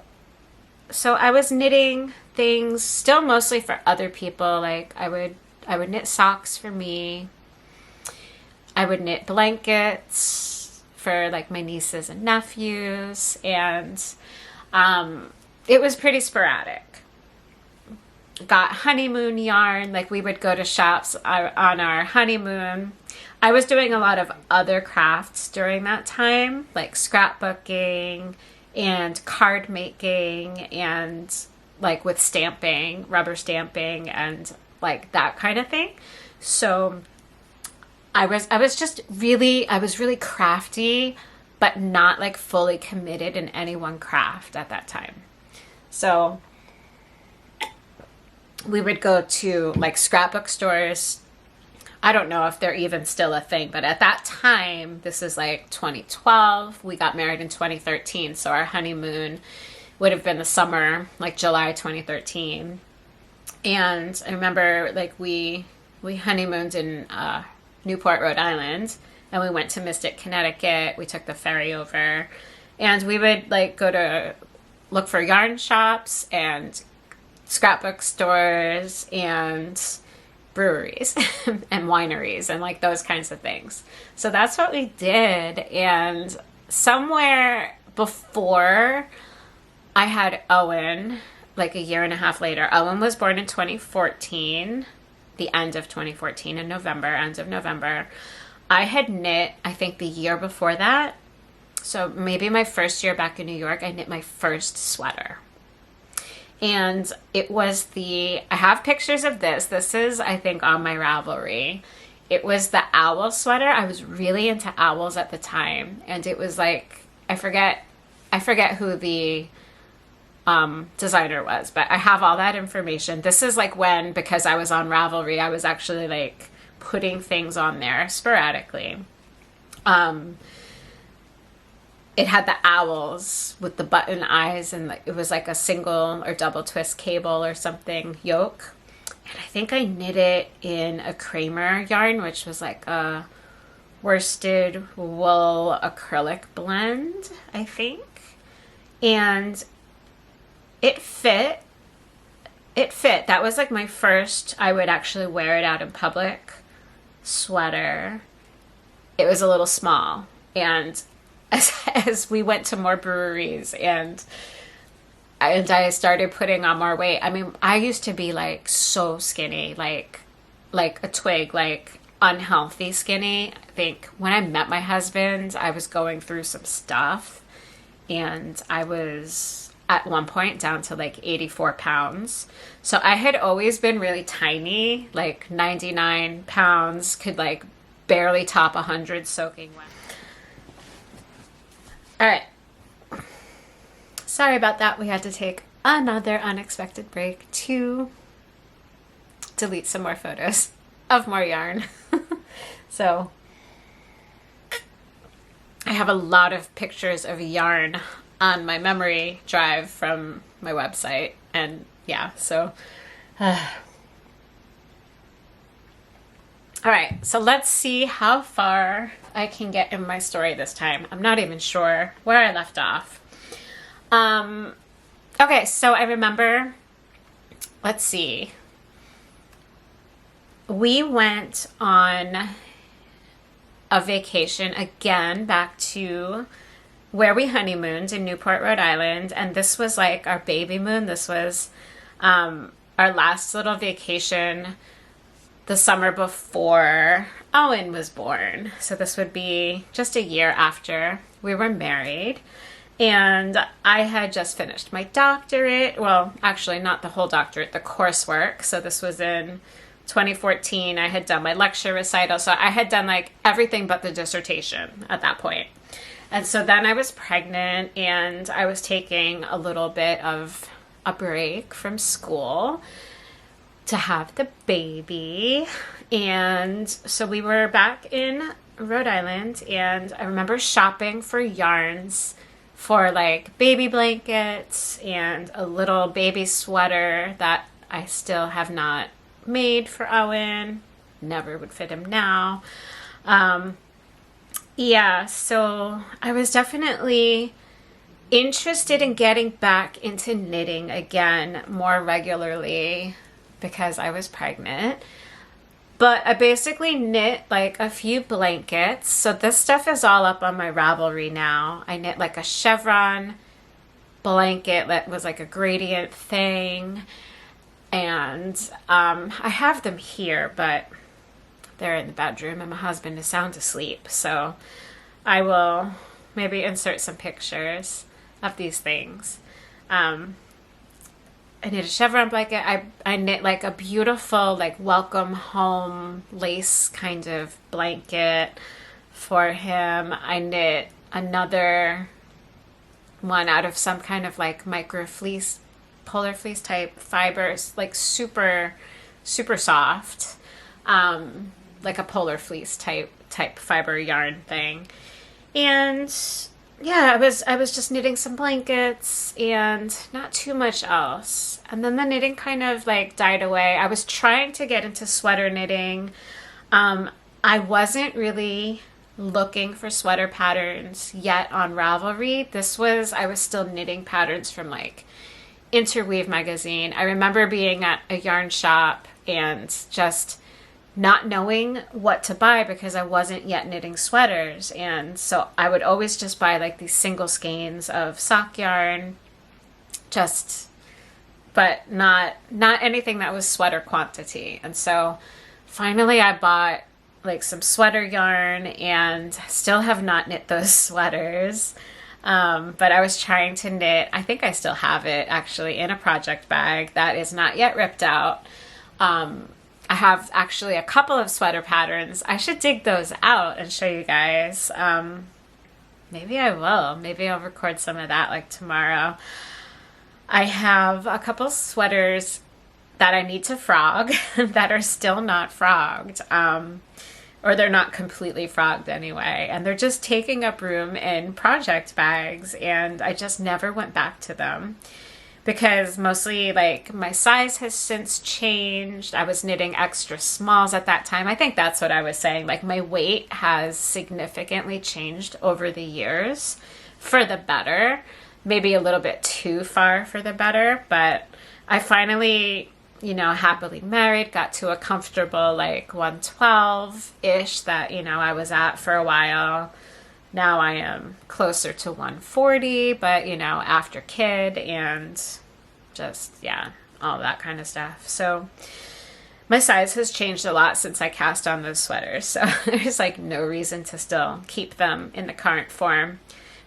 Speaker 1: I was knitting things still mostly for other people. Like I would knit socks for me. I would knit blankets for like my nieces and nephews, and it was pretty sporadic. Got honeymoon yarn. Like we would go to shops on our honeymoon. I was doing a lot of other crafts during that time, like scrapbooking and card making, and like with stamping, rubber stamping, and like that kind of thing. So I was really crafty, but not like fully committed in any one craft at that time. So we would go to like scrapbook stores. I don't know if they're even still a thing, but at that time, this is like 2012. We got married in 2013, so our honeymoon would have been the summer, like July 2013. And I remember like we honeymooned in Newport, Rhode Island, and we went to Mystic, Connecticut. We took the ferry over, and we would like go to look for yarn shops and scrapbook stores and breweries and wineries and like those kinds of things. So that's what we did. And somewhere before I had Owen, like a year and a half later, Owen was born in 2014, the end of 2014 in November, end of November. I had knit, I think the year before that. So maybe my first year back in New York, I knit my first sweater. And it was I have pictures of this. This is, I think, on my Ravelry. It was the owl sweater. I was really into owls at the time. And it was like, I forget who the designer was, but I have all that information. This is like when, because I was on Ravelry, I was actually like putting things on there sporadically. It had the owls with the button eyes, and it was like a single or double twist cable or something yoke. And I think I knit it in a Kramer yarn, which was like a worsted wool acrylic blend, I think. And it fit. That was like my first, I would actually wear it out in public sweater. It was a little small. And as we went to more breweries and I started putting on more weight. I mean, I used to be like so skinny, like a twig, like unhealthy skinny. I think when I met my husband, I was going through some stuff, and I was at one point down to like 84 pounds. So I had always been really tiny, like 99 pounds, could like barely top 100 soaking wet. All right. Sorry about that. We had to take another unexpected break to delete some more photos of more yarn. So I have a lot of pictures of yarn on my memory drive from my website. And yeah, so all right, so let's see how far I can get in my story this time. I'm not even sure where I left off. Okay, so I remember, let's see. We went on a vacation again back to where we honeymooned in Newport, Rhode Island. And this was like our baby moon. This was our last little vacation the summer before Owen was born. So this would be just a year after we were married. And I had just finished my doctorate. Well, actually not the whole doctorate, the coursework. So this was in 2014. I had done my lecture recital. So I had done like everything but the dissertation at that point. And so then I was pregnant and I was taking a little bit of a break from school to have the baby. And so we were back in Rhode Island, and I remember shopping for yarns for like baby blankets and a little baby sweater that I still have not made for Owen. Never would fit him now. Yeah, so I was definitely interested in getting back into knitting again more regularly because I was pregnant. But I basically knit like a few blankets. So this stuff is all up on my Ravelry now. I knit like a chevron blanket that was like a gradient thing. And I have them here, but they're in the bedroom and my husband is sound asleep. So I will maybe insert some pictures of these things. I knit a chevron blanket. I knit like a beautiful like welcome home lace kind of blanket for him. I knit another one out of some kind of like micro fleece, polar fleece type fibers, like super, super soft, like a polar fleece type fiber yarn thing. And yeah, I was just knitting some blankets and not too much else. And then the knitting kind of like died away. I was trying to get into sweater knitting. I wasn't really looking for sweater patterns yet on Ravelry. I was still knitting patterns from like Interweave magazine. I remember being at a yarn shop and just not knowing what to buy because I wasn't yet knitting sweaters. And so I would always just buy like these single skeins of sock yarn, but not anything that was sweater quantity. And so finally I bought like some sweater yarn and still have not knit those sweaters. But I was trying to knit, I think I still have it actually in a project bag that is not yet ripped out. I have actually a couple of sweater patterns. I should dig those out and show you guys. Maybe I will. Maybe I'll record some of that like tomorrow. I have a couple sweaters that I need to frog that are still not frogged. Or they're not completely frogged anyway. And they're just taking up room in project bags. And I just never went back to them. Because mostly like my size has since changed. I was knitting extra smalls at that time. I think that's what I was saying. Like my weight has significantly changed over the years for the better. Maybe a little bit too far for the better. But I finally, happily married, got to a comfortable like 112-ish that, I was at for a while. Now I am closer to 140, but, after kid and just, all that kind of stuff. So my size has changed a lot since I cast on those sweaters. So there's like no reason to still keep them in the current form.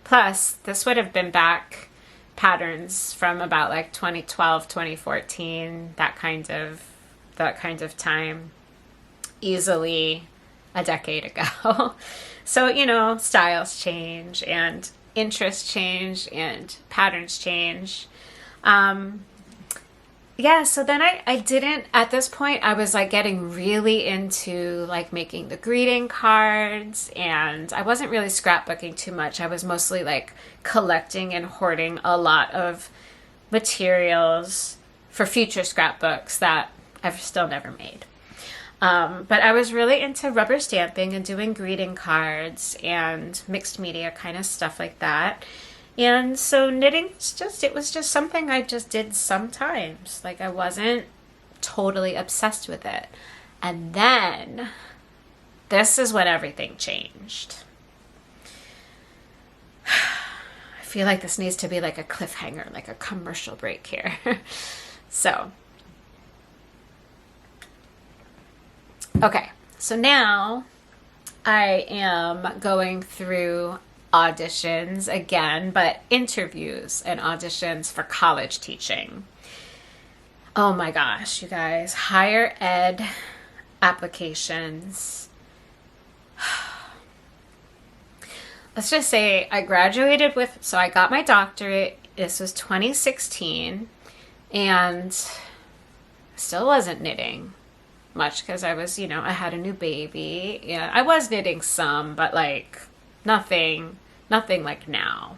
Speaker 1: Plus, this would have been back patterns from about like 2012, 2014, that kind of time, easily a decade ago. So, styles change and interests change and patterns change. yeah, so then I didn't, at this point, I was like getting really into like making the greeting cards, and I wasn't really scrapbooking too much. I was mostly like collecting and hoarding a lot of materials for future scrapbooks that I've still never made. But I was really into rubber stamping and doing greeting cards and mixed media kind of stuff like that. And so knitting was just, it was just something I just did sometimes. Like I wasn't totally obsessed with it. And then this is when everything changed. I feel like this needs to be like a cliffhanger, like a commercial break here. So, okay, so now I am going through auditions again, but interviews and auditions for college teaching. Oh my gosh, you guys, higher ed applications. Let's just say I graduated with, so I got my doctorate. This was 2016, and still wasn't knitting much because I was, I had a new baby. Yeah, I was knitting some, but like nothing like now.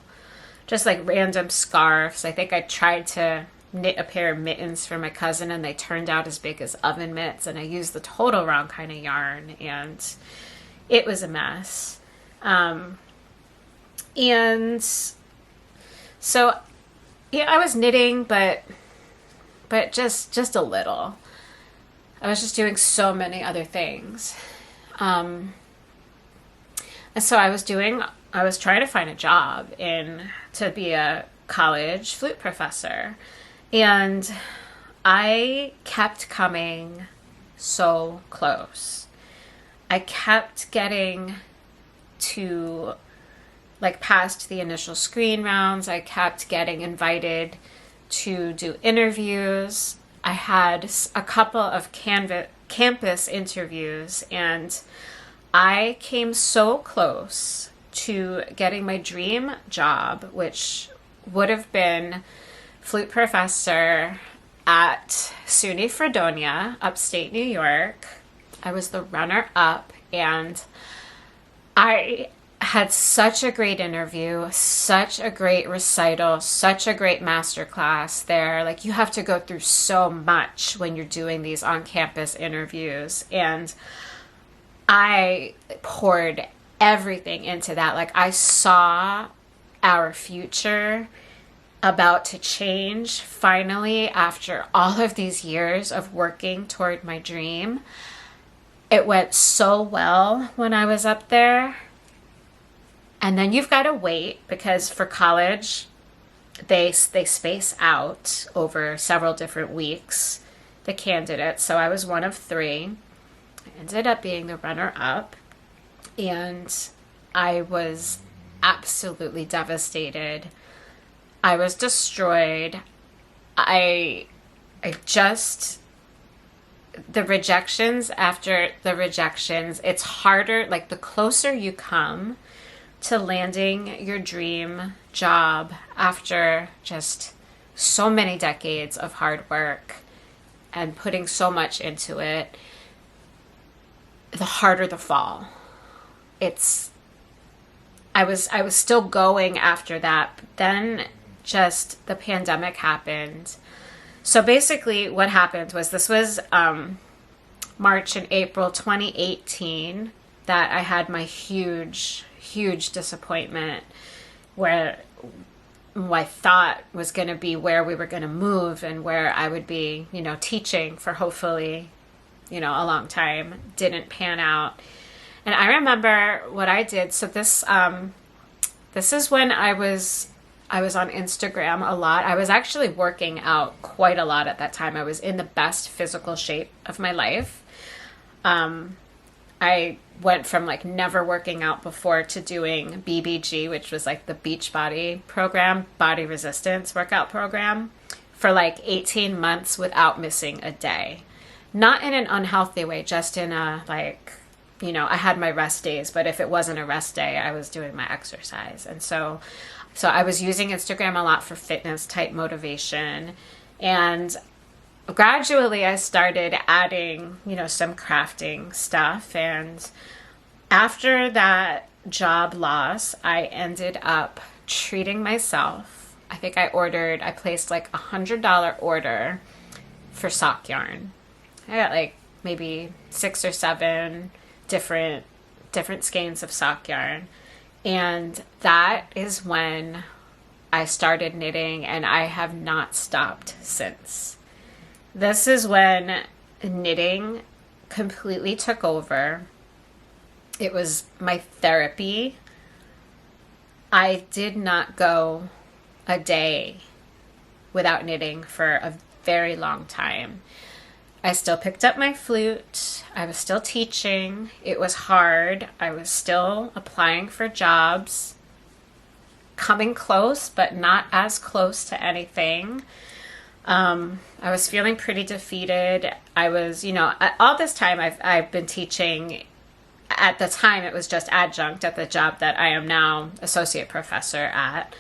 Speaker 1: Just like random scarves. I think I tried to knit a pair of mittens for my cousin, and they turned out as big as oven mitts, and I used the total wrong kind of yarn, and it was a mess. And so, yeah, I was knitting, but just a little. I was just doing so many other things. And so I was trying to find a job to be a college flute professor. And I kept coming so close. I kept getting to like past the initial screen rounds. I kept getting invited to do interviews. I had a couple of campus interviews, and I came so close to getting my dream job, which would have been flute professor at SUNY Fredonia, upstate New York. I was the runner-up, and I had such a great interview, such a great recital, such a great masterclass there. Like, you have to go through so much when you're doing these on-campus interviews, and I poured everything into that. Like, I saw our future about to change finally after all of these years of working toward my dream. It went so well when I was up there. And then you've got to wait, because for college, they space out over several different weeks, the candidates. So I was one of three. I ended up being the runner-up, and I was absolutely devastated. I was destroyed. The rejections after the rejections, it's harder, like the closer you come to landing your dream job after just so many decades of hard work and putting so much into it, the harder the fall. I was still going after that, but then just the pandemic happened. So basically what happened was, this was March and April 2018 that I had my huge disappointment, where I thought was going to be where we were going to move and where I would be, teaching for hopefully, a long time. Didn't pan out. And I remember what I did. So this is when I was on Instagram a lot. I was actually working out quite a lot at that time. I was in the best physical shape of my life. I went from like never working out before to doing BBG, which was like the Beachbody program, body resistance workout program, for like 18 months without missing a day. Not in an unhealthy way, just in a like, I had my rest days, but if it wasn't a rest day, I was doing my exercise. And so I was using Instagram a lot for fitness type motivation. And gradually I started adding, some crafting stuff. And after that job loss, I ended up treating myself. I think I placed like $100 order for sock yarn. I got like maybe 6 or 7 different skeins of sock yarn. And that is when I started knitting, and I have not stopped since. This is when knitting completely took over. It was my therapy. I did not go a day without knitting for a very long time. I still picked up my flute. I was still teaching. It was hard. I was still applying for jobs, coming close, but not as close to anything. I was feeling pretty defeated. I was, all this time I've been teaching. At the time, it was just adjunct at the job that I am now associate professor at.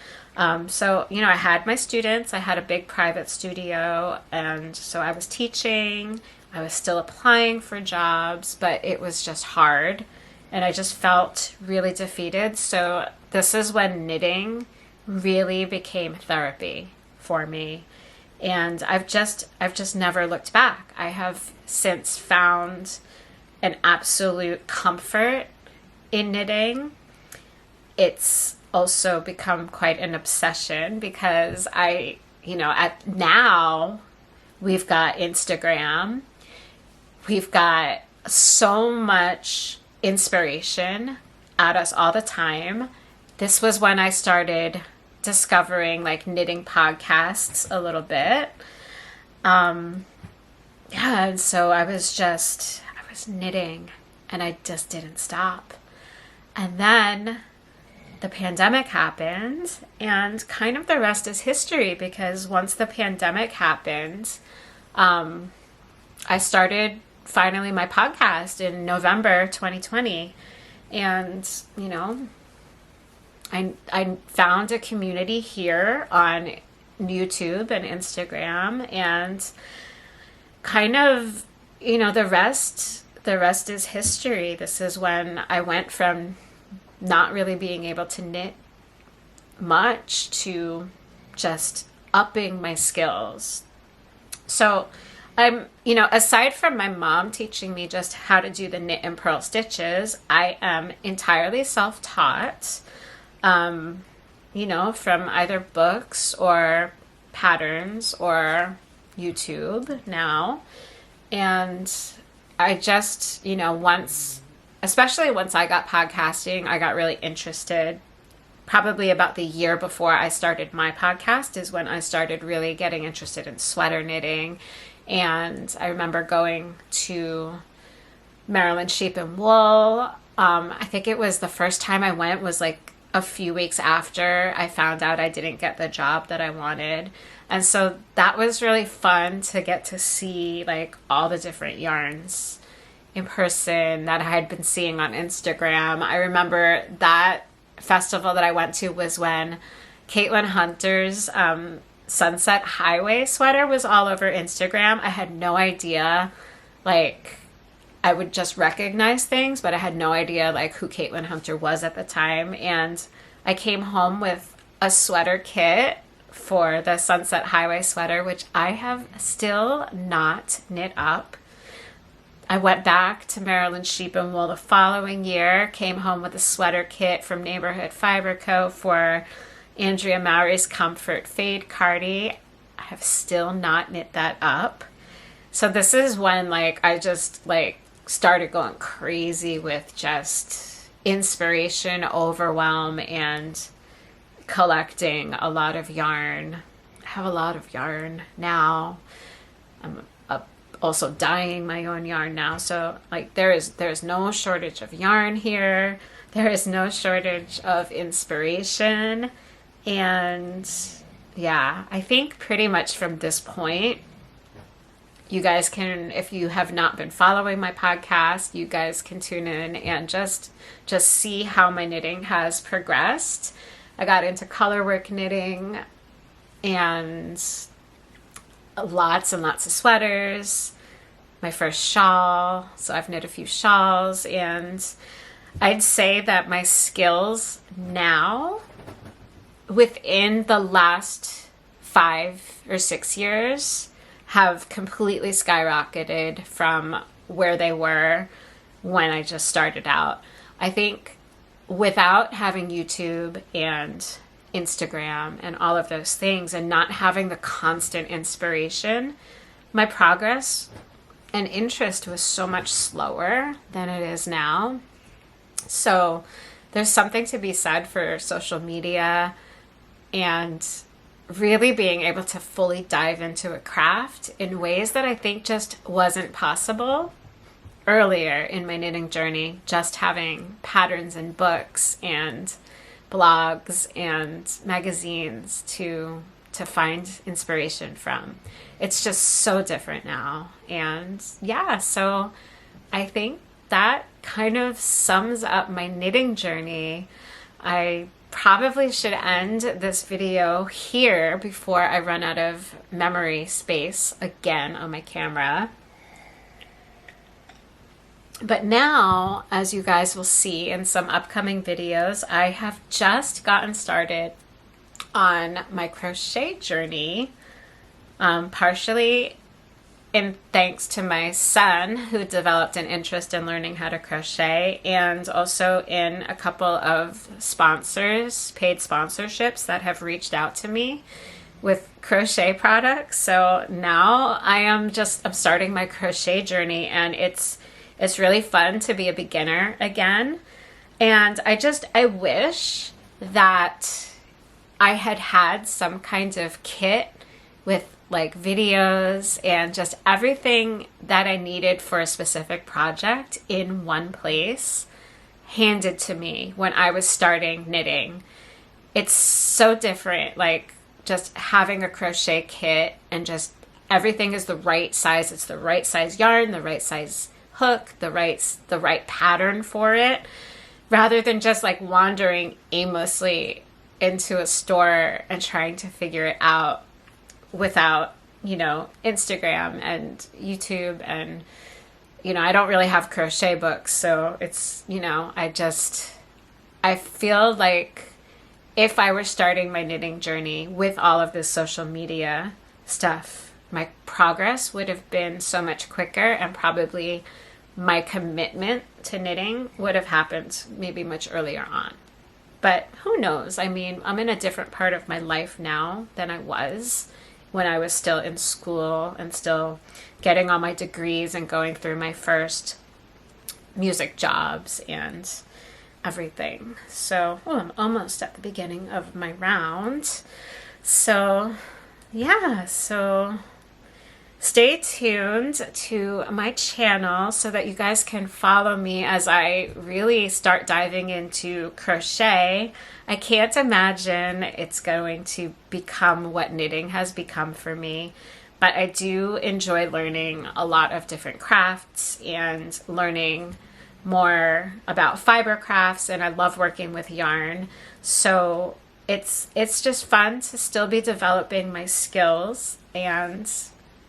Speaker 1: So, I had my students. I had a big private studio, and so I was teaching. I was still applying for jobs, but it was just hard, and I just felt really defeated. So this is when knitting really became therapy for me. And I've just never looked back. I have since found an absolute comfort in knitting. It's also become quite an obsession because now we've got Instagram. We've got so much inspiration at us all the time. This was when I started discovering like knitting podcasts a little bit. And so I was knitting, and I just didn't stop. And then the pandemic happened, and kind of the rest is history, because once the pandemic happened, I started finally my podcast in November 2020. And, I found a community here on YouTube and Instagram, and kind of, the rest is history. This is when I went from not really being able to knit much to just upping my skills. So I'm, aside from my mom teaching me just how to do the knit and purl stitches, I am entirely self-taught, from either books or patterns or YouTube now. And I just, especially once I got podcasting, I got really interested. Probably about the year before I started my podcast is when I started really getting interested in sweater knitting. And I remember going to Maryland Sheep and Wool. I think it was the first time I went was like a few weeks after I found out I didn't get the job that I wanted. And so that was really fun to get to see like all the different yarns in person that I had been seeing on Instagram. I remember that festival that I went to was when Caitlin Hunter's Sunset Highway sweater was all over Instagram. I had no idea, like, I would just recognize things, but I had no idea like who Caitlin Hunter was at the time. And I came home with a sweater kit for the Sunset Highway sweater, which I have still not knit up. I went back to Maryland Sheep and Wool the following year, came home with a sweater kit from Neighborhood Fiber Co. for Andrea Mowry's Comfort Fade Cardi. I have still not knit that up. So this is when like I just like started going crazy with just inspiration, overwhelm, and collecting a lot of yarn. I have a lot of yarn now. I'm also dyeing my own yarn now. So like there's no shortage of yarn here. There is no shortage of inspiration. And yeah, I think pretty much from this point, you guys can, if you have not been following my podcast, you guys can tune in and just see how my knitting has progressed. I got into colorwork knitting, and lots and lots of sweaters, my first shawl. So I've knit a few shawls, and I'd say that my skills now, within the last 5 or 6 years, have completely skyrocketed from where they were when I just started out. I think without having YouTube and Instagram and all of those things, and not having the constant inspiration, my progress and interest was so much slower than it is now. So there's something to be said for social media and really being able to fully dive into a craft in ways that I think just wasn't possible earlier in my knitting journey, just having patterns and books and blogs and magazines to find inspiration from. It's just so different now. And yeah, so I think that kind of sums up my knitting journey. I probably should end this video here before I run out of memory space again on my camera. But now, as you guys will see in some upcoming videos, I have just gotten started on my crochet journey, partially in thanks to my son, who developed an interest in learning how to crochet, and also in a couple of sponsors, paid sponsorships that have reached out to me with crochet products. So now I'm starting my crochet journey, and it's really fun to be a beginner again. And I wish that I had had some kind of kit with like videos and just everything that I needed for a specific project in one place handed to me when I was starting knitting. It's so different, like just having a crochet kit and just everything is the right size. It's the right size yarn, the right size hook, the right pattern for it, rather than just like wandering aimlessly into a store and trying to figure it out without, Instagram and YouTube. And, I don't really have crochet books. So it's, I feel like if I were starting my knitting journey with all of this social media stuff, my progress would have been so much quicker, and probably my commitment to knitting would have happened maybe much earlier on. But who knows? I mean, I'm in a different part of my life now than I was when I was still in school and still getting all my degrees and going through my first music jobs and everything. So, I'm almost at the beginning of my round. So, yeah, stay tuned to my channel so that you guys can follow me as I really start diving into crochet. I can't imagine it's going to become what knitting has become for me, but I do enjoy learning a lot of different crafts and learning more about fiber crafts, and I love working with yarn. So it's just fun to still be developing my skills, and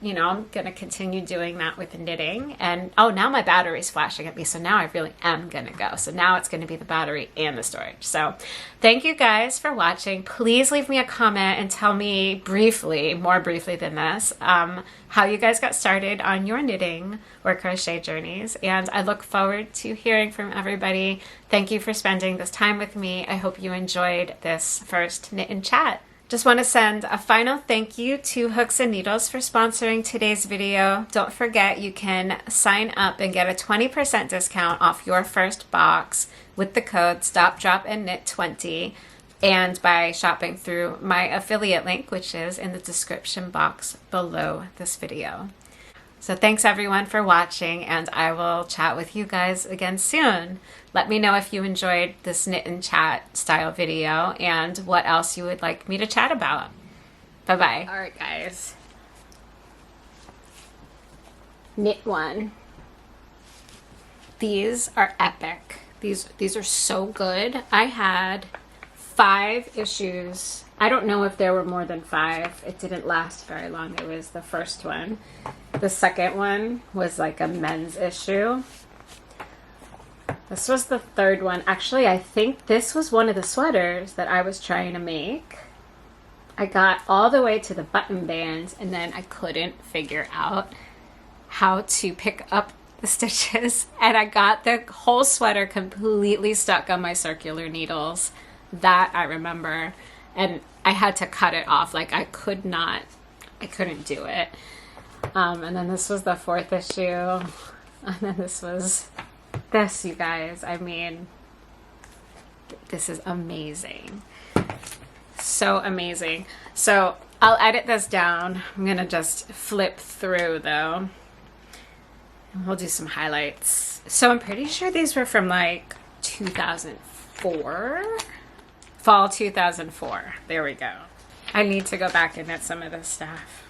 Speaker 1: I'm going to continue doing that with knitting. And now my battery's flashing at me, so now I really am going to go. So now it's going to be the battery and the storage. So thank you guys for watching. Please leave me a comment and tell me briefly, more briefly than this, how you guys got started on your knitting or crochet journeys. And I look forward to hearing from everybody. Thank you for spending this time with me. I hope you enjoyed this first Knit and Chat. Just want to send a final thank you to Hooks and Needles for sponsoring today's video. Don't forget, you can sign up and get a 20% discount off your first box with the code STOPDROPANDKNIT20, and by shopping through my affiliate link, which is in the description box below this video. So thanks everyone for watching, and I will chat with you guys again soon. Let me know if you enjoyed this knit and chat style video and what else you would like me to chat about. Bye-bye. All right, guys. Knit one. These are epic. These are so good. I had 5 issues I don't know if there were more than 5. It didn't last very long. It was the first one. The second one was like a men's issue. This was the third one. Actually, I think this was one of the sweaters that I was trying to make. I got all the way to the button bands and then I couldn't figure out how to pick up the stitches, and I got the whole sweater completely stuck on my circular needles. That I remember, and I had to cut it off. Like I couldn't do it. And then this was the 4th issue, and then this was this, you guys. I mean, this is amazing. So amazing. So I'll edit this down. I'm gonna just flip through though. We'll do some highlights. So I'm pretty sure these were from like 2004. Fall 2004. There we go. I need to go back and knit some of this stuff.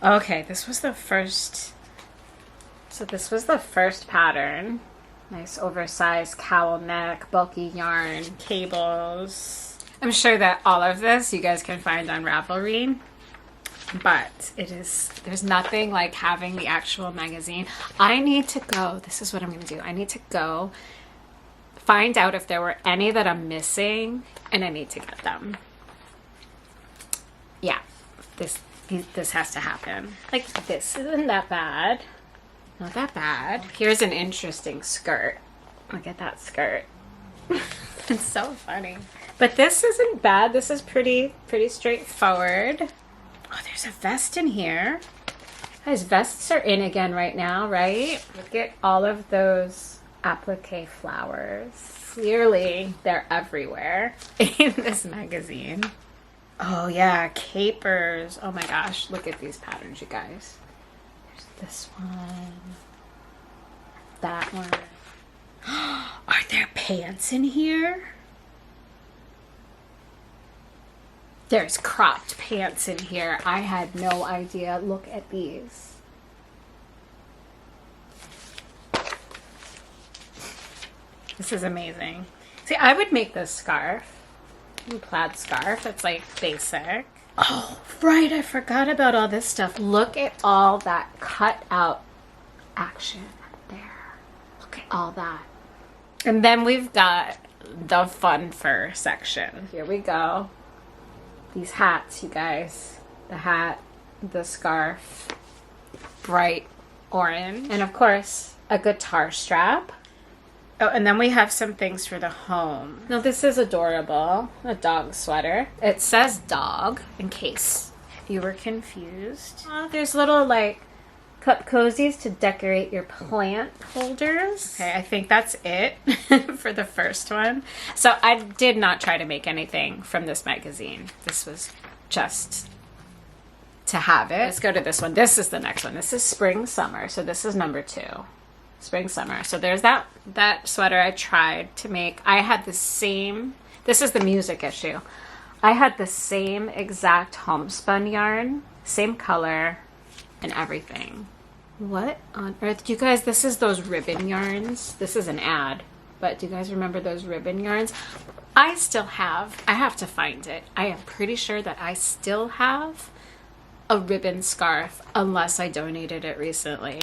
Speaker 1: Okay, this was the first. So this was the first pattern. Nice oversized cowl neck, bulky yarn, cables. I'm sure that all of this you guys can find on Ravelry. But there's nothing like having the actual magazine. I need to go, this is what I'm going to do. I need to go find out if there were any that I'm missing, and I need to get them. Yeah, this has to happen. Like, this isn't that bad. Not that bad. Here's an interesting skirt. Look at that skirt. It's so funny. But this isn't bad. This is pretty straightforward. Oh, there's a vest in here. Guys, vests are in again right now, right? Look at all of those applique flowers. Clearly, they're everywhere in this magazine. Oh yeah, capers. Oh my gosh, look at these patterns, you guys. There's this one. That one. Are there pants in here? There's cropped pants in here. I had no idea. Look at these. This is amazing. See, I would make this scarf. A plaid scarf. It's like basic. Oh, right. I forgot about all this stuff. Look at all that cut out action there. Look at all that. And then we've got the fun fur section. Here we go. These hats, you guys. The hat, the scarf, bright orange, and of course, a guitar strap. Oh, and then we have some things for the home. Now, this is adorable. A dog sweater. It says dog, in case you were confused. Oh, there's little, like, cup cozies to decorate your plant holders. Okay, I think that's it for the first one. So I did not try to make anything from this magazine. This was just to have it. Let's go to this one. This is the next one. This is spring summer. So this is number 2. Spring summer. So there's that sweater I tried to make. I had the same, this is the music issue. I had the same exact homespun yarn, same color and everything. What on earth? Do you guys, this is those ribbon yarns. This is an ad, but do you guys remember those ribbon yarns? I have to find it. I am pretty sure that I still have a ribbon scarf unless I donated it recently.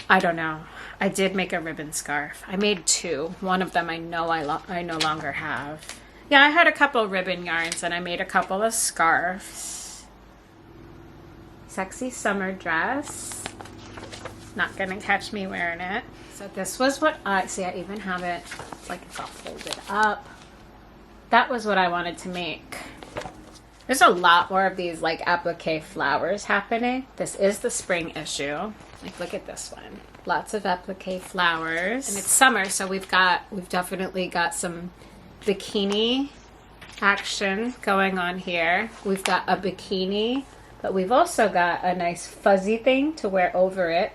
Speaker 1: I don't know. I did make a ribbon scarf. I made 2. One of them I know I no longer have. Yeah, I had a couple ribbon yarns and I made a couple of scarves. Sexy summer dress. Not gonna catch me wearing it. So this was what I even have it. It's like it's all folded up. That was what I wanted to make. There's a lot more of these like applique flowers happening. This is the spring issue. Like, look at this one. Lots of applique flowers. And it's summer, so we've definitely got some bikini action going on here. We've got a bikini, but we've also got a nice fuzzy thing to wear over it.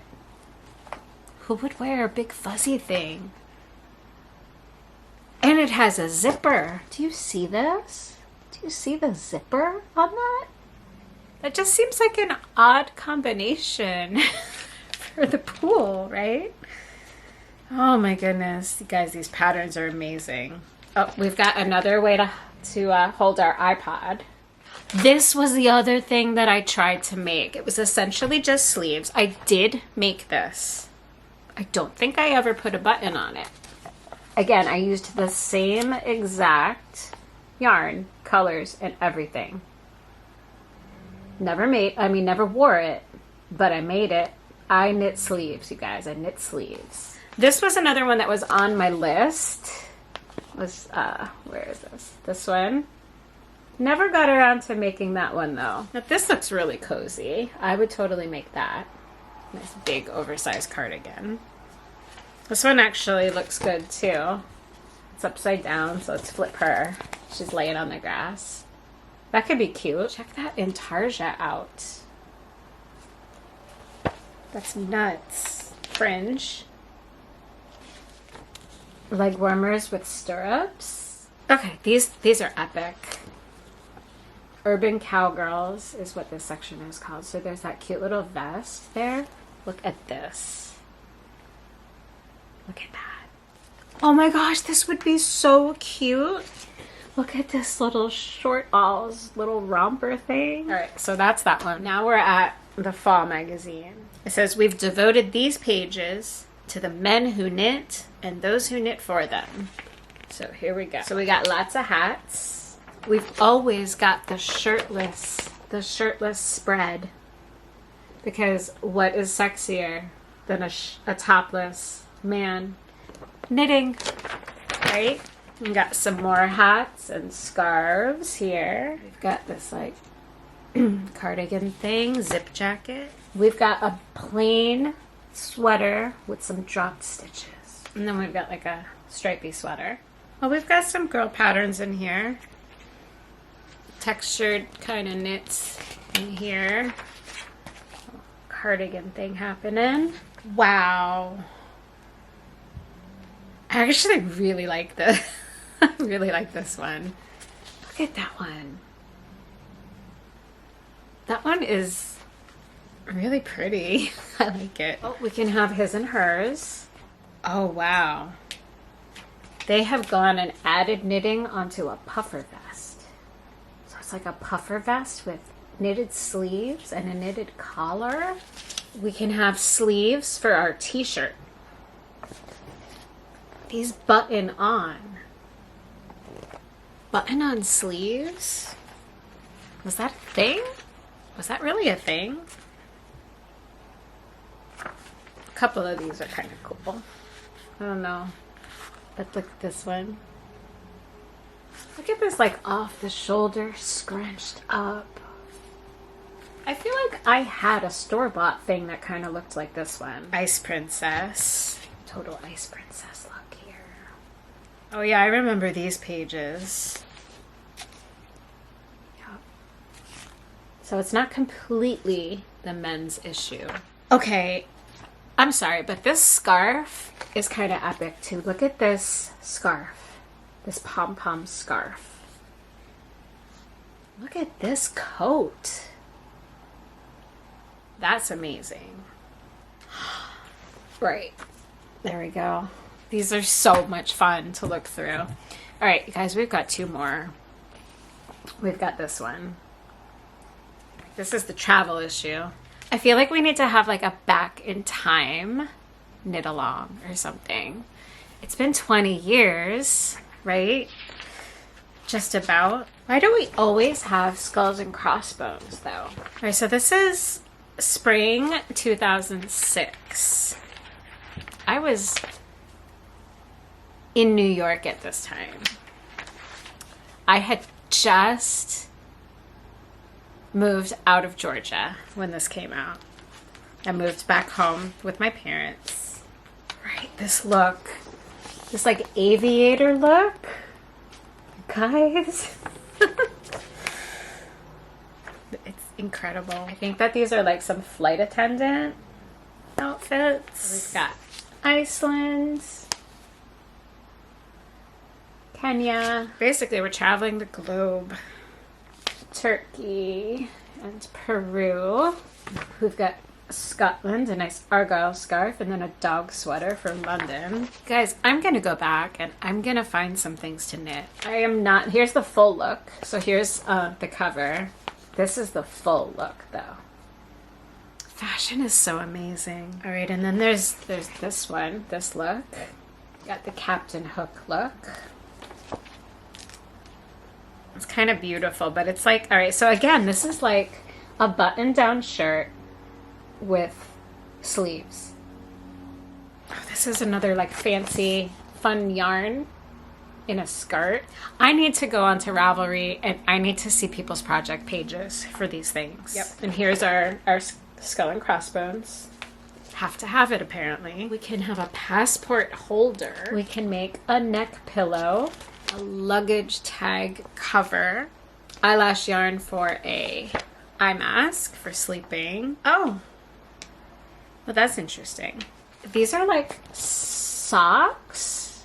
Speaker 1: Who would wear a big fuzzy thing? And it has a zipper. Do you see this? Do you see the zipper on that? That just seems like an odd combination for the pool, right? Oh my goodness. You guys, these patterns are amazing. Oh, we've got another way to hold our iPod. This was the other thing that I tried to make. It was essentially just sleeves. I did make this. I don't think I ever put a button on it. Again, I used the same exact yarn, colors, and everything. Never wore it, but I made it. I knit sleeves, you guys. I knit sleeves. This was another one that was on my list. Where is this? This one. Never got around to making that one though. But this looks really cozy. I would totally make that. Nice big oversized cardigan. This one actually looks good too. It's upside down, so let's flip her. She's laying on the grass. That could be cute. Check that intarsia out. That's nuts. Fringe. Leg warmers with stirrups. Okay, these are epic. Urban Cowgirls is what this section is called. So there's that cute little vest there. Look at this. Look at that. Oh my gosh, this would be so cute. Look at this little short alls, little romper thing. All right, so that's that one. Now we're at the fall magazine. It says, we've devoted these pages to the men who knit and those who knit for them. So here we go. So we got lots of hats. We've always got the shirtless spread. Because what is sexier than a topless man knitting, right? We got some more hats and scarves here. We've got this like cardigan thing, zip jacket. We've got a plain sweater with some drop stitches. And then we've got like a stripy sweater. Well, we've got some girl patterns in here. Textured kind of knits in here. Cardigan thing happening. Wow. I actually really like this. I really like this one. Look at that one. That one is really pretty. I like it. Oh, we can have his and hers. Oh, wow. They have gone and added knitting onto a puffer vest. So it's like a puffer vest with knitted sleeves and a knitted collar. We can have sleeves for our t-shirt. These button on sleeves? Was that a thing? Was that really a thing? A couple of these are kind of cool. I don't know. But look at this one. Look at this like off the shoulder, scrunched up. I feel like I had a store-bought thing that kind of looked like this one. Ice Princess. Total Ice Princess look here. Oh yeah, I remember these pages. Yep. So it's not completely the men's issue. Okay, I'm sorry, but this scarf is kind of epic too. Look at this scarf. This pom-pom scarf. Look at this coat. That's amazing. Right. There we go. These are so much fun to look through. All right, you guys, we've got two more. We've got this one. This is the travel issue. I feel like we need to have like a back in time knit along or something. It's been 20 years, right? Just about. Why do we always have skulls and crossbones though? All right, so this is spring 2006. I was in New York at this time. I had just moved out of Georgia when this came out. I moved back home with my parents. Right, this look. This like aviator look. Guys. It's incredible. I think that these are like some flight attendant outfits. We've got Iceland, Kenya. Basically, we're traveling the globe. Turkey and Peru. We've got Scotland, a nice Argyle scarf, and then a dog sweater for London. Guys, I'm gonna go back and I'm gonna find some things to knit. I am not, here's the full look. So here's the cover. This is the full look though. Fashion is so amazing. All right, and then there's this one, this look. Got the Captain Hook look. It's kind of beautiful, but it's like, all right, so again, this is like a button-down shirt with sleeves. Oh, this is another like fancy, fun yarn in a skirt. I need to go onto Ravelry and I need to see people's project pages for these things. Yep. And here's our skull and crossbones. Have to have it apparently. We can have a passport holder. We can make a neck pillow, a luggage tag cover, eyelash yarn for a eye mask for sleeping. Oh, well, that's interesting. These are like socks,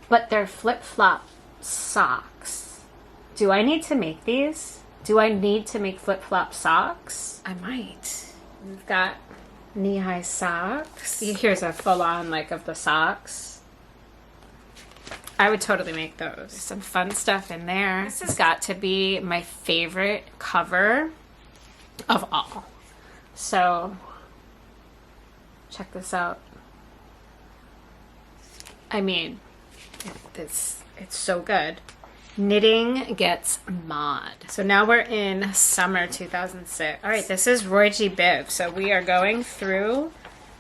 Speaker 1: but they're flip-flop socks. Do I need to make these? Do I need to make flip-flop socks? I might. We've got knee-high socks. Here's a full-on like of the socks. I would totally make those. There's some fun stuff in there. This has got to be my favorite cover of all. So check this out. I mean, it's so good. Knitting gets mod. So now we're in summer 2006. All right, this is Roy G. Biv. So we are going through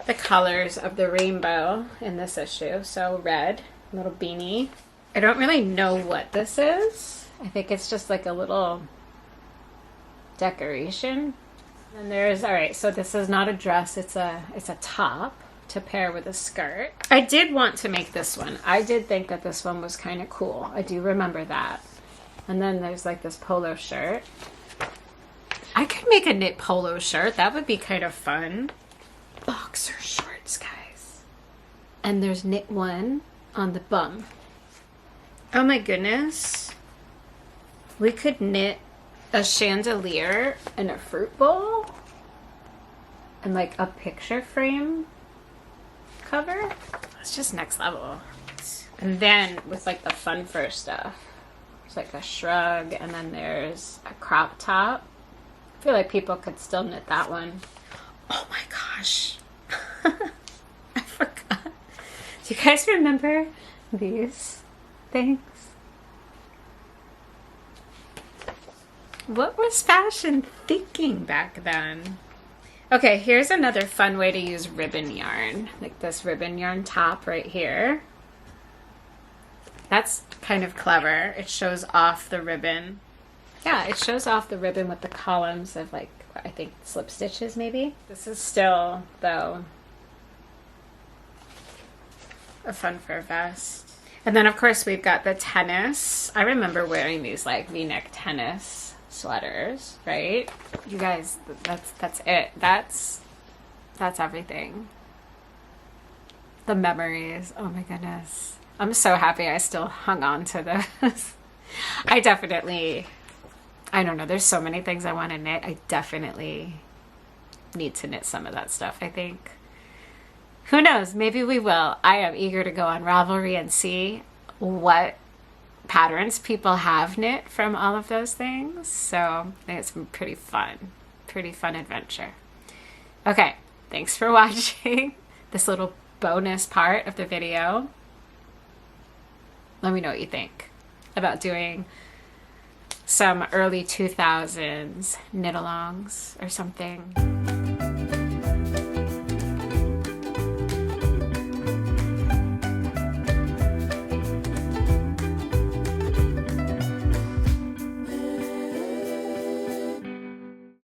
Speaker 1: the colors of the rainbow in this issue. So red, little beanie. I don't really know what this is. I think it's just like a little decoration. And there's, all right, so this is not a dress, it's a top to pair with a skirt. I did want to make this one. I did think that this one was kind of cool. I do remember that. And then there's like this polo shirt. I could make a knit polo shirt. That would be kind of fun. Boxer shorts, guys. And there's knit one on the bum. Oh my goodness. We could knit a chandelier and a fruit bowl and like a picture frame cover. It's just next level. And then with like the fun fur stuff, there's like a shrug and then there's a crop top. I feel like people could still knit that one. Oh my gosh. I forgot. Do you guys remember these things? What was fashion thinking back then? Okay, here's another fun way to use ribbon yarn. Like this ribbon yarn top right here. That's kind of clever. It shows off the ribbon. Yeah, it shows off the ribbon with the columns of like, I think slip stitches maybe. This is still, though, a fun fur vest. And then of course we've got the tennis. I remember wearing these like V-neck tennis sweaters, right? You guys, that's it. That's everything. The memories. Oh my goodness. I'm so happy I still hung on to this. I don't know, there's so many things I want to knit. I definitely need to knit some of that stuff, I think. Who knows? Maybe we will. I am eager to go on Ravelry and see what patterns people have knit from all of those things. So I think it's been pretty fun adventure. Okay, thanks for watching this little bonus part of the video. Let me know what you think about doing some early 2000s knit-alongs or something.